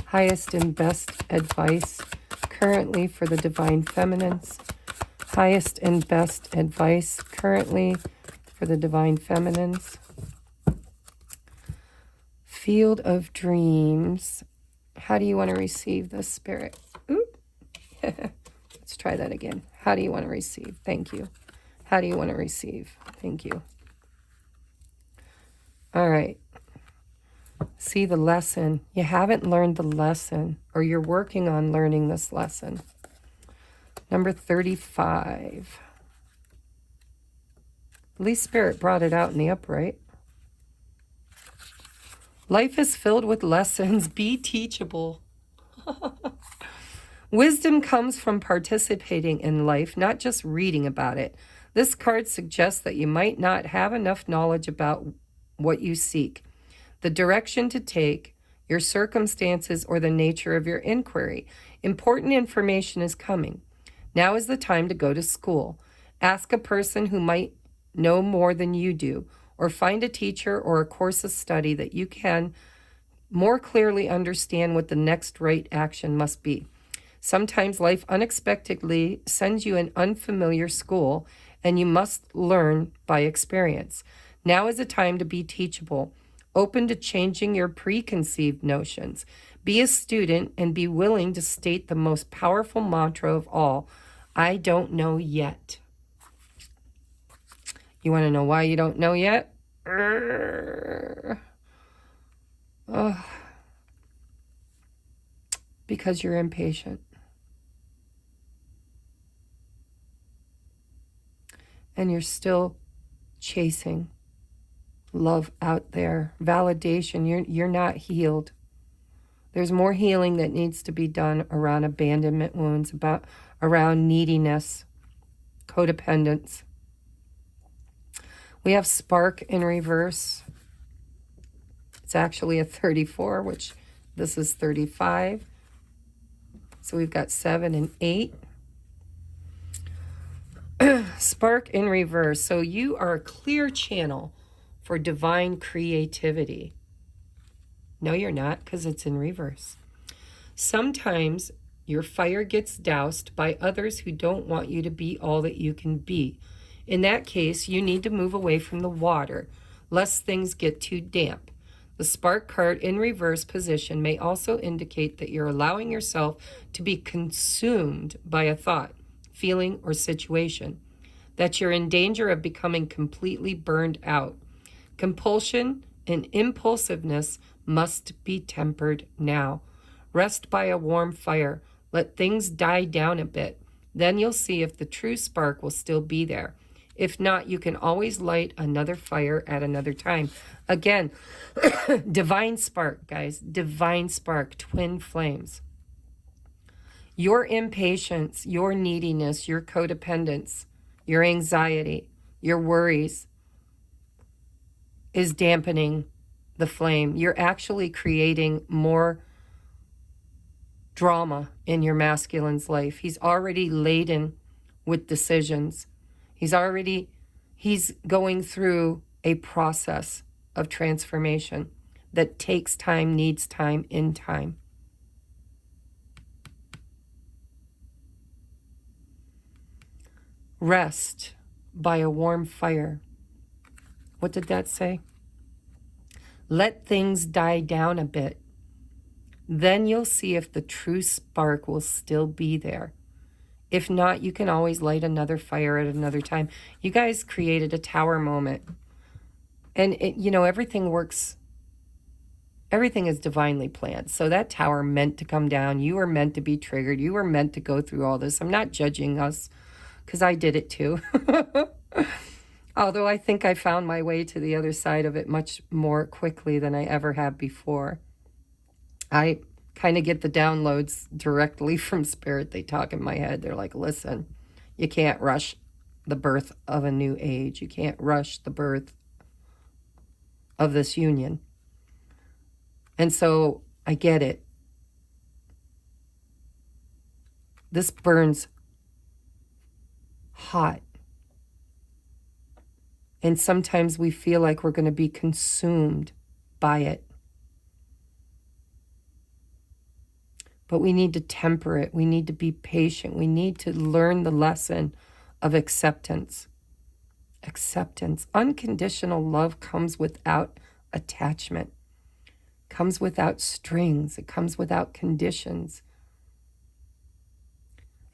Highest and best advice currently for the Divine Feminines. Highest and best advice currently for the Divine Feminines. Field of Dreams. How do you want to receive this, Spirit? Oop. Let's try that again. How do you want to receive? Thank you. How do you want to receive? Thank you. All right. See the lesson. You haven't learned the lesson, or you're working on learning this lesson. Number 35. At least Spirit brought it out in the upright. Life is filled with lessons. Be teachable. Wisdom comes from participating in life, not just reading about it. This card suggests that you might not have enough knowledge about what you seek, the direction to take, your circumstances, or the nature of your inquiry. Important information is coming. Now is the time to go to school. Ask a person who might know more than you do, or find a teacher or a course of study that you can more clearly understand what the next right action must be. Sometimes life unexpectedly sends you an unfamiliar school, and you must learn by experience. Now is a time to be teachable, open to changing your preconceived notions. Be a student and be willing to state the most powerful mantra of all, I don't know yet. You want to know why you don't know yet? Because you're impatient. And you're still chasing. love out there. Validation. You're not healed. There's more healing that needs to be done around abandonment wounds, around neediness, codependence. We have spark in reverse. It's actually a 34, which this is 35. So we've got 7 and 8. Spark in reverse. So you are a clear channel for divine creativity. No, you're not, because it's in reverse. Sometimes your fire gets doused by others who don't want you to be all that you can be. In that case, you need to move away from the water, lest things get too damp. The spark card in reverse position may also indicate that you're allowing yourself to be consumed by a thought, feeling, or situation, that you're in danger of becoming completely burned out. Compulsion and impulsiveness must be tempered now. Rest by a warm fire. Let things die down a bit. Then you'll see if the true spark will still be there. If not, you can always light another fire at another time. Again, divine spark, guys. Divine spark, twin flames. Your impatience, your neediness, your codependence, your anxiety, your worries is dampening the flame. You're actually creating more drama in your masculine's life. He's already laden with decisions. He's going through a process of transformation that takes time, needs time, in time. Rest by a warm fire. What did that say? Let things die down a bit. Then you'll see if the true spark will still be there. If not, you can always light another fire at another time. You guys created a tower moment. And, everything works. Everything is divinely planned. So that tower meant to come down. You were meant to be triggered. You were meant to go through all this. I'm not judging us, because I did it too. Although I think I found my way to the other side of it much more quickly than I ever have before. I kind of get the downloads directly from Spirit. They talk in my head. They're like, listen, you can't rush the birth of a new age. You can't rush the birth of this union. And so I get it. This burns hot. And sometimes we feel like we're going to be consumed by it. But we need to temper it. We need to be patient. We need to learn the lesson of acceptance. Acceptance. Unconditional love comes without attachment. Comes without strings. It comes without conditions.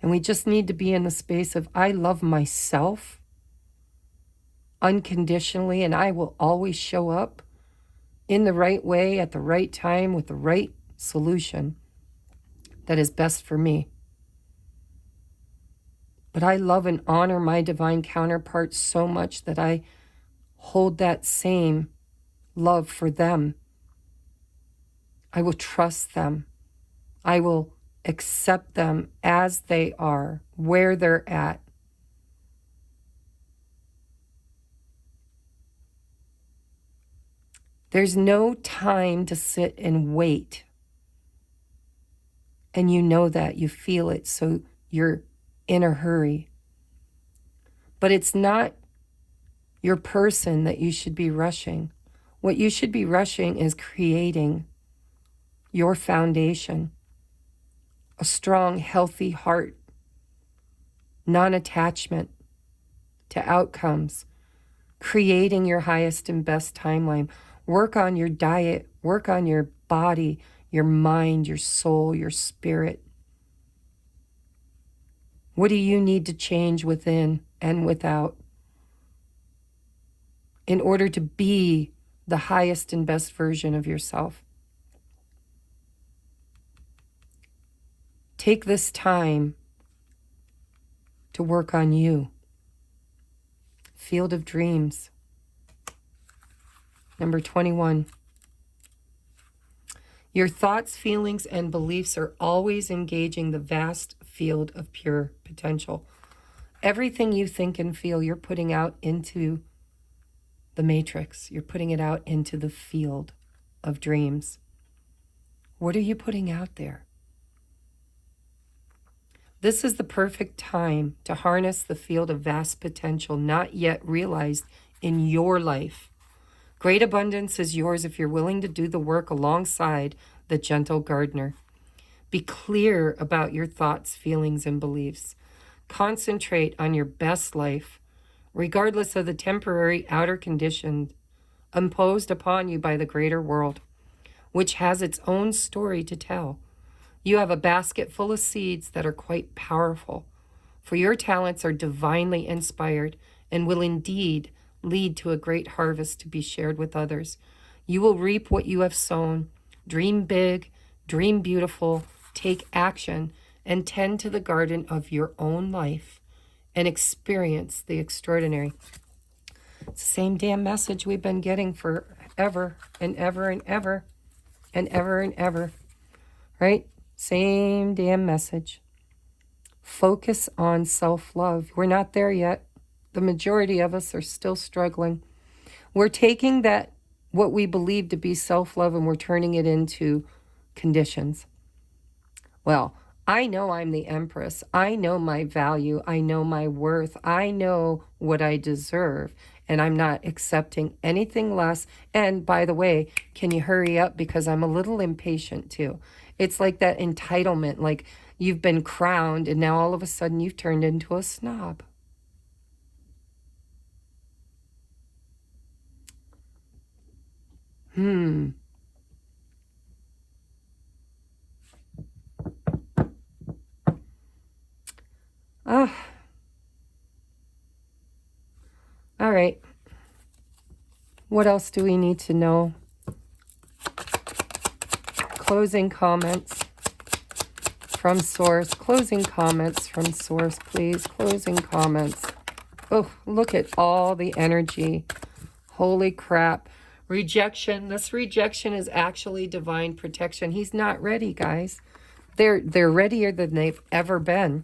And we just need to be in the space of, I love myself unconditionally, and I will always show up in the right way, at the right time, with the right solution that is best for me. But I love and honor my divine counterparts so much that I hold that same love for them. I will trust them. I will accept them as they are, where they're at. There's no time to sit and wait. And you know that, you feel it, so you're in a hurry. But it's not your person that you should be rushing. What you should be rushing is creating your foundation, a strong, healthy heart, non-attachment to outcomes, creating your highest and best timeline. Work on your diet, work on your body, your mind, your soul, your spirit. What do you need to change within and without in order to be the highest and best version of yourself? Take this time to work on you. Field of Dreams. Number 21. Your thoughts, feelings, and beliefs are always engaging the vast field of pure potential. Everything you think and feel, you're putting out into the matrix. You're putting it out into the field of dreams. What are you putting out there? This is the perfect time to harness the field of vast potential not yet realized in your life. Great abundance is yours if you're willing to do the work alongside the gentle gardener. Be clear about your thoughts, feelings, and beliefs. Concentrate on your best life, regardless of the temporary outer conditions imposed upon you by the greater world, which has its own story to tell. You have a basket full of seeds that are quite powerful, for your talents are divinely inspired and will indeed lead to a great harvest to be shared with others. You will reap what you have sown. Dream big, dream beautiful, take action, and tend to the garden of your own life and experience the extraordinary. It's the same damn message we've been getting for ever and ever and ever and ever and ever, right? Same damn message. Focus on self-love. We're not there yet. The majority of us are still struggling. We're taking that, what we believe to be self-love, and we're turning it into conditions. Well, I know I'm the Empress. I know my value. I know my worth. I know what I deserve, and I'm not accepting anything less. And by the way, can you hurry up, because I'm a little impatient too. It's like that entitlement, like you've been crowned and now all of a sudden you've turned into a snob. All right. What else do we need to know? Closing comments from source. Closing comments from source, please. Closing comments. Oh, look at all the energy. Holy crap. Rejection. This rejection is actually divine protection. He's not ready, guys. They're readier than they've ever been.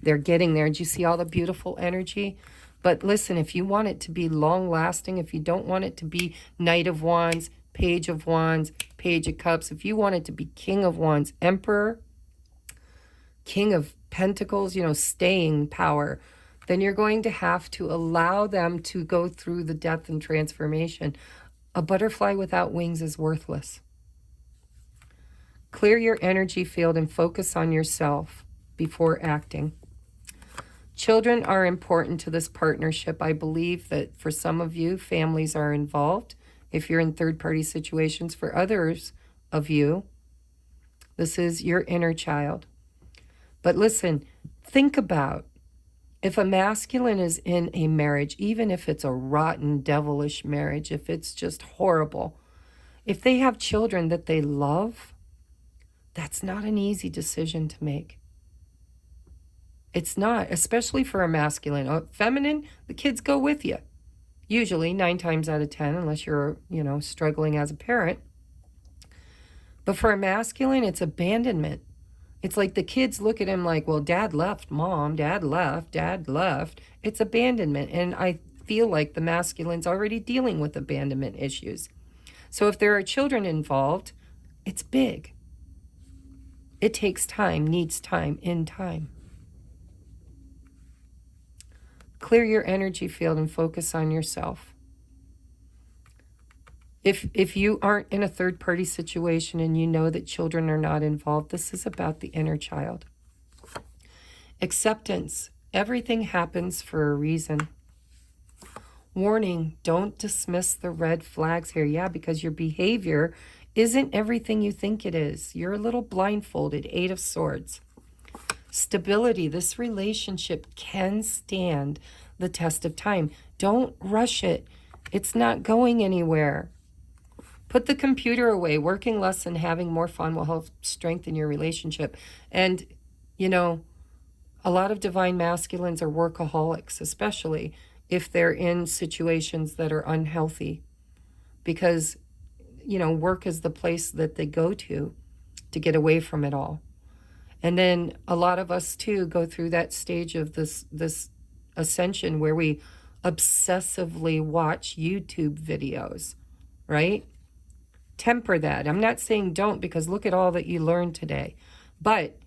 They're getting there. Did you see all the beautiful energy? But listen, if you want it to be long-lasting, if you don't want it to be Knight of Wands, Page of Wands, Page of Cups, if you want it to be King of Wands, Emperor, King of Pentacles, staying power, then you're going to have to allow them to go through the death and transformation. A butterfly without wings is worthless. Clear your energy field and focus on yourself before acting. Children are important to this partnership. I believe that for some of you, families are involved. If you're in third-party situations, for others of you, this is your inner child. But listen, think about if a masculine is in a marriage, even if it's a rotten, devilish marriage, if it's just horrible, if they have children that they love, that's not an easy decision to make. It's not, especially for a masculine. Feminine, the kids go with you. Usually 9 times out of 10, unless you're, struggling as a parent. But for a masculine, it's abandonment. It's like the kids look at him like, well, dad left, mom, dad left, dad left. It's abandonment. And I feel like the masculine's already dealing with abandonment issues. So if there are children involved, it's big. It takes time, needs time, in time. Clear your energy field and focus on yourself. If you aren't in a third-party situation and you know that children are not involved, this is about the inner child. Acceptance. Everything happens for a reason. Warning, don't dismiss the red flags here. Yeah, because your behavior isn't everything you think it is. You're a little blindfolded. 8 of Swords. Stability. This relationship can stand the test of time. Don't rush it. It's not going anywhere. Put the computer away. Working less and having more fun will help strengthen your relationship. And, a lot of divine masculines are workaholics, especially if they're in situations that are unhealthy. because, you know, work is the place that they go to get away from it all. And then a lot of us too go through that stage of this ascension where we obsessively watch YouTube videos, right? Temper that. I'm not saying don't, because look at all that you learned today. But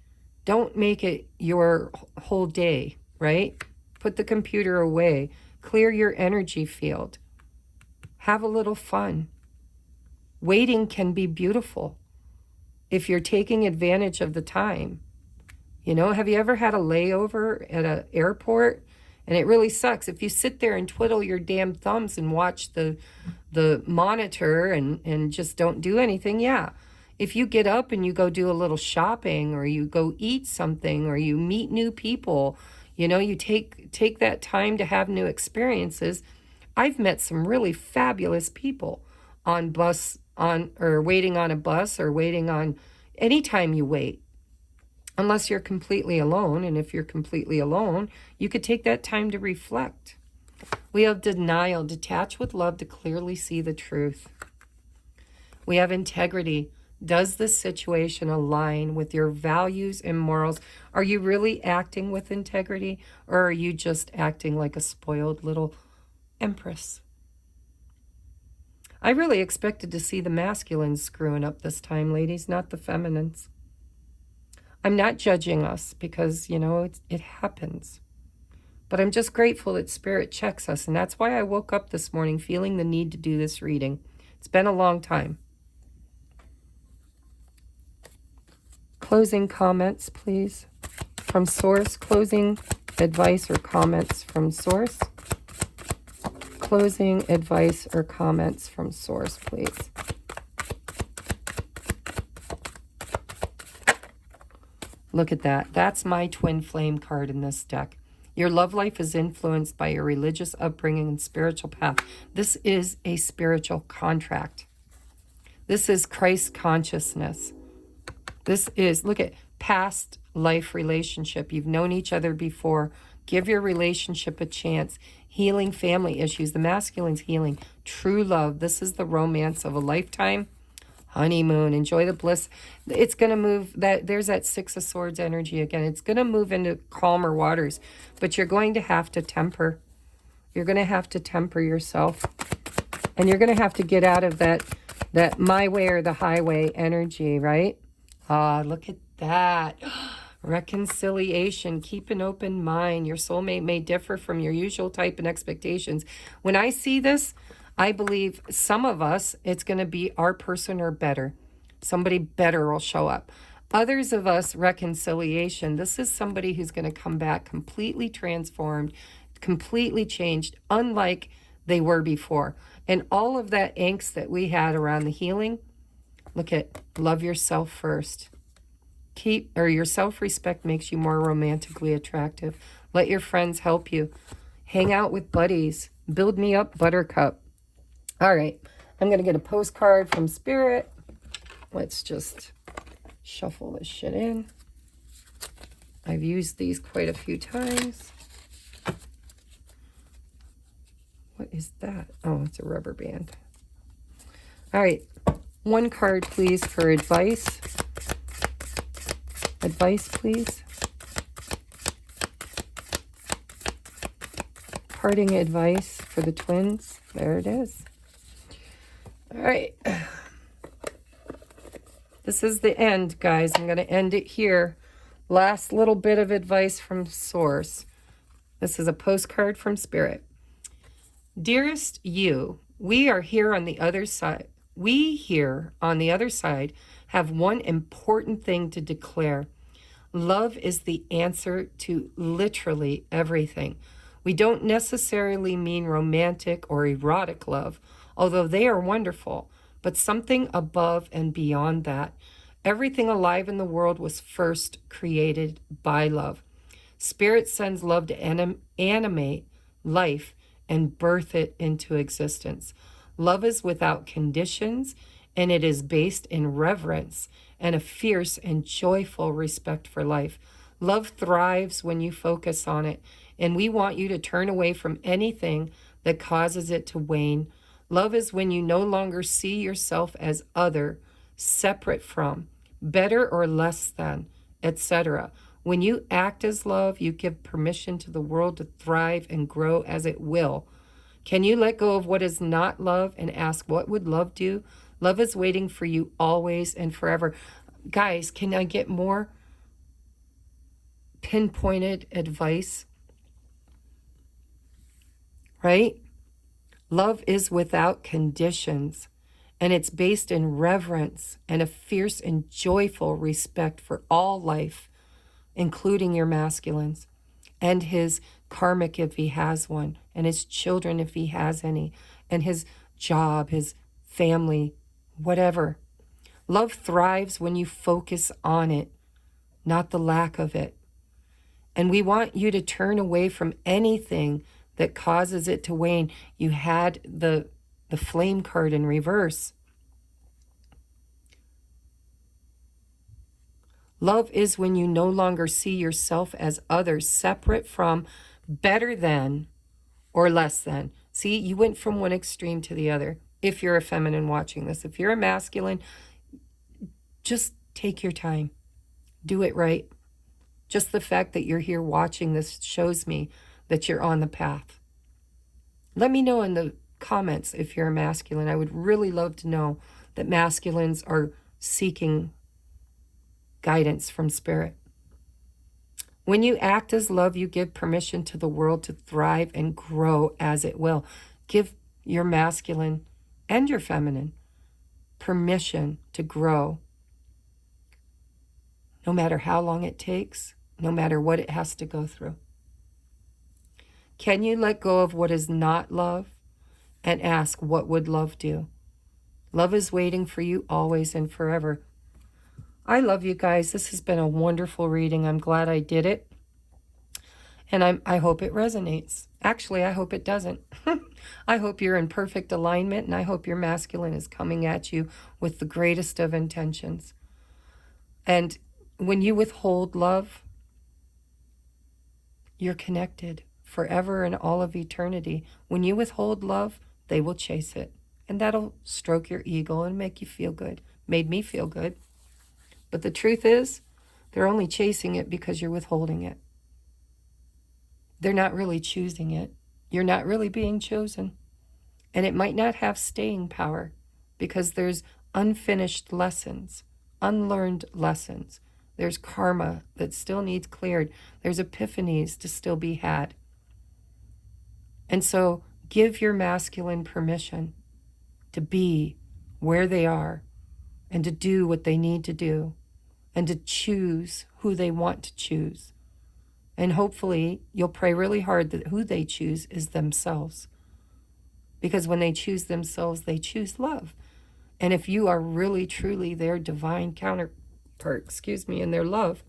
don't make it your whole day, right? Put the computer away. Clear your energy field. Have a little fun. Waiting can be beautiful if you're taking advantage of the time. You know, have you ever had a layover at an airport? And it really sucks. If you sit there and twiddle your damn thumbs and watch the monitor and just don't do anything, yeah. If you get up and you go do a little shopping, or you go eat something, or you meet new people, you know, you take that time to have new experiences. I've met some really fabulous people on or waiting on a bus, or waiting on anytime you wait. Unless you're completely alone. And if you're completely alone, you could take that time to reflect. We have denial. Detach with love to clearly see the truth. We have integrity. Does this situation align with your values and morals? Are you really acting with integrity, or are you just acting like a spoiled little empress? I really expected to see the masculines screwing up this time, ladies, not the feminines. I'm not judging us, because, you know, it happens. But I'm just grateful that Spirit checks us. And that's why I woke up this morning feeling the need to do this reading. It's been a long time. Closing comments, please. From Source. Closing advice or comments from Source. Closing advice or comments from Source, please. Look at that. That's my twin flame card in this deck. Your love life is influenced by your religious upbringing and spiritual path. This is a spiritual contract. This is Christ consciousness. This is, look at past life relationship. You've known each other before. Give your relationship a chance. Healing family issues. The masculine's healing. True love. This is the romance of a lifetime. Honeymoon. Enjoy the bliss. It's going to move. There's that Six of Swords energy again. It's going to move into calmer waters. But you're going to have to temper. You're going to have to temper yourself. And you're going to have to get out of that my way or the highway energy, right? Look at that. Reconciliation. Keep an open mind. Your soulmate may differ from your usual type and expectations. When I see this, I believe some of us, it's going to be our person or better. Somebody better will show up. Others of us, reconciliation. This is somebody who's going to come back completely transformed, completely changed, unlike they were before. And all of that angst that we had around the healing, look at love yourself first. Your self-respect makes you more romantically attractive. Let your friends help you. Hang out with buddies. Build me up, buttercup. All right, I'm going to get a postcard from Spirit. Let's just shuffle this shit in. I've used these quite a few times. What is that? Oh, it's a rubber band. All right, one card, please, for advice. Advice, please. Parting advice for the twins. There it is. All right. This is the end, guys. I'm going to end it here. Last little bit of advice from Source. This is a postcard from Spirit. Dearest you, we are here on the other side. We here on the other side have one important thing to declare. Love is the answer to literally everything. We don't necessarily mean romantic or erotic love, although they are wonderful, but something above and beyond that. Everything alive in the world was first created by love. Spirit sends love to animate life and birth it into existence. Love is without conditions, and it is based in reverence and a fierce and joyful respect for life. Love thrives when you focus on it, and we want you to turn away from anything that causes it to wane. Love is when you no longer see yourself as other, separate from, better or less than, etc. When you act as love, you give permission to the world to thrive and grow as it will. Can you let go of what is not love and ask, what would love do? Love is waiting for you always and forever. Guys, can I get more pinpointed advice? Right? Love is without conditions, and it's based in reverence and a fierce and joyful respect for all life, including your masculines, and his karmic if he has one, and his children if he has any, and his job, his family, whatever. Love thrives when you focus on it, not the lack of it. And we want you to turn away from anything that causes it to wane. You had the flame card in reverse. Love is when you no longer see yourself as others, separate from, better than, or less than. See, you went from one extreme to the other. If you're a feminine watching this, if you're a masculine, just take your time. Do it right. Just the fact that you're here watching this shows me that you're on the path. Let me know in the comments if you're a masculine. I would really love to know that masculines are seeking guidance from spirit. When you act as love, you give permission to the world to thrive and grow as it will. Give your masculine and your feminine permission to grow, no matter how long it takes, no matter what it has to go through. Can you let go of what is not love and ask, what would love do? Love is waiting for you always and forever. I love you guys. This has been a wonderful reading. I'm glad I did it. And I hope it resonates. Actually, I hope it doesn't. I hope you're in perfect alignment, and I hope your masculine is coming at you with the greatest of intentions. And when you withhold love, you're connected forever and all of eternity. When you withhold love, they will chase it. And that'll stroke your ego and make you feel good. Made me feel good. But the truth is, they're only chasing it because you're withholding it. They're not really choosing it. You're not really being chosen. And it might not have staying power because there's unfinished lessons, unlearned lessons. There's karma that still needs cleared. There's epiphanies to still be had. And so give your masculine permission to be where they are and to do what they need to do and to choose who they want to choose. And hopefully you'll pray really hard that who they choose is themselves. Because when they choose themselves, they choose love. And if you are really, truly their divine counterpart, in their love,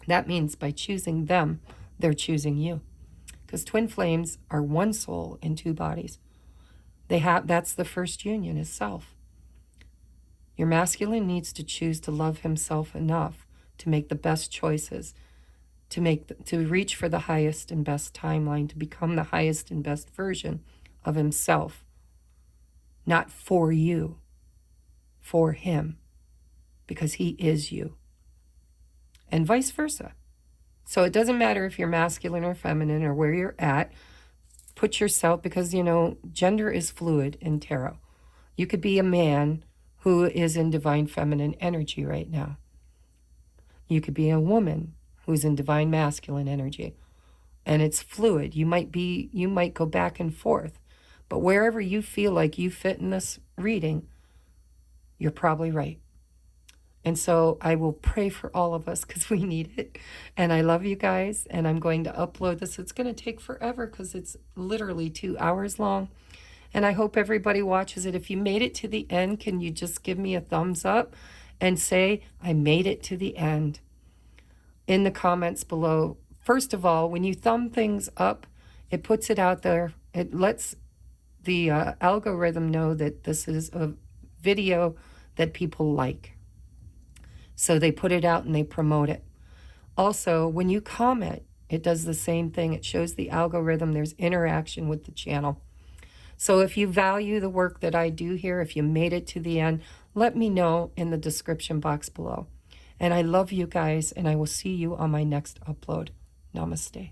that means by choosing them, they're choosing you. Because twin flames are one soul in two bodies. That's the first union, is self. Your masculine needs to choose to love himself enough to make the best choices, to reach for the highest and best timeline, to become the highest and best version of himself. Not for you, for him, because he is you. And vice versa. So it doesn't matter if you're masculine or feminine or where you're at. Put yourself, because, gender is fluid in tarot. You could be a man who is in divine feminine energy right now. You could be a woman who's in divine masculine energy. And it's fluid. You might go back and forth. But wherever you feel like you fit in this reading, you're probably right. And so I will pray for all of us because we need it. And I love you guys. And I'm going to upload this. It's going to take forever because it's literally 2 hours long. And I hope everybody watches it. If you made it to the end, can you just give me a thumbs up and say, I made it to the end in the comments below. First of all, when you thumb things up, it puts it out there. It lets the algorithm know that this is a video that people like. So they put it out and they promote it. Also, when you comment, it does the same thing. It shows the algorithm there's interaction with the channel. So if you value the work that I do here, if you made it to the end, let me know in the description box below. And I love you guys, and I will see you on my next upload. Namaste.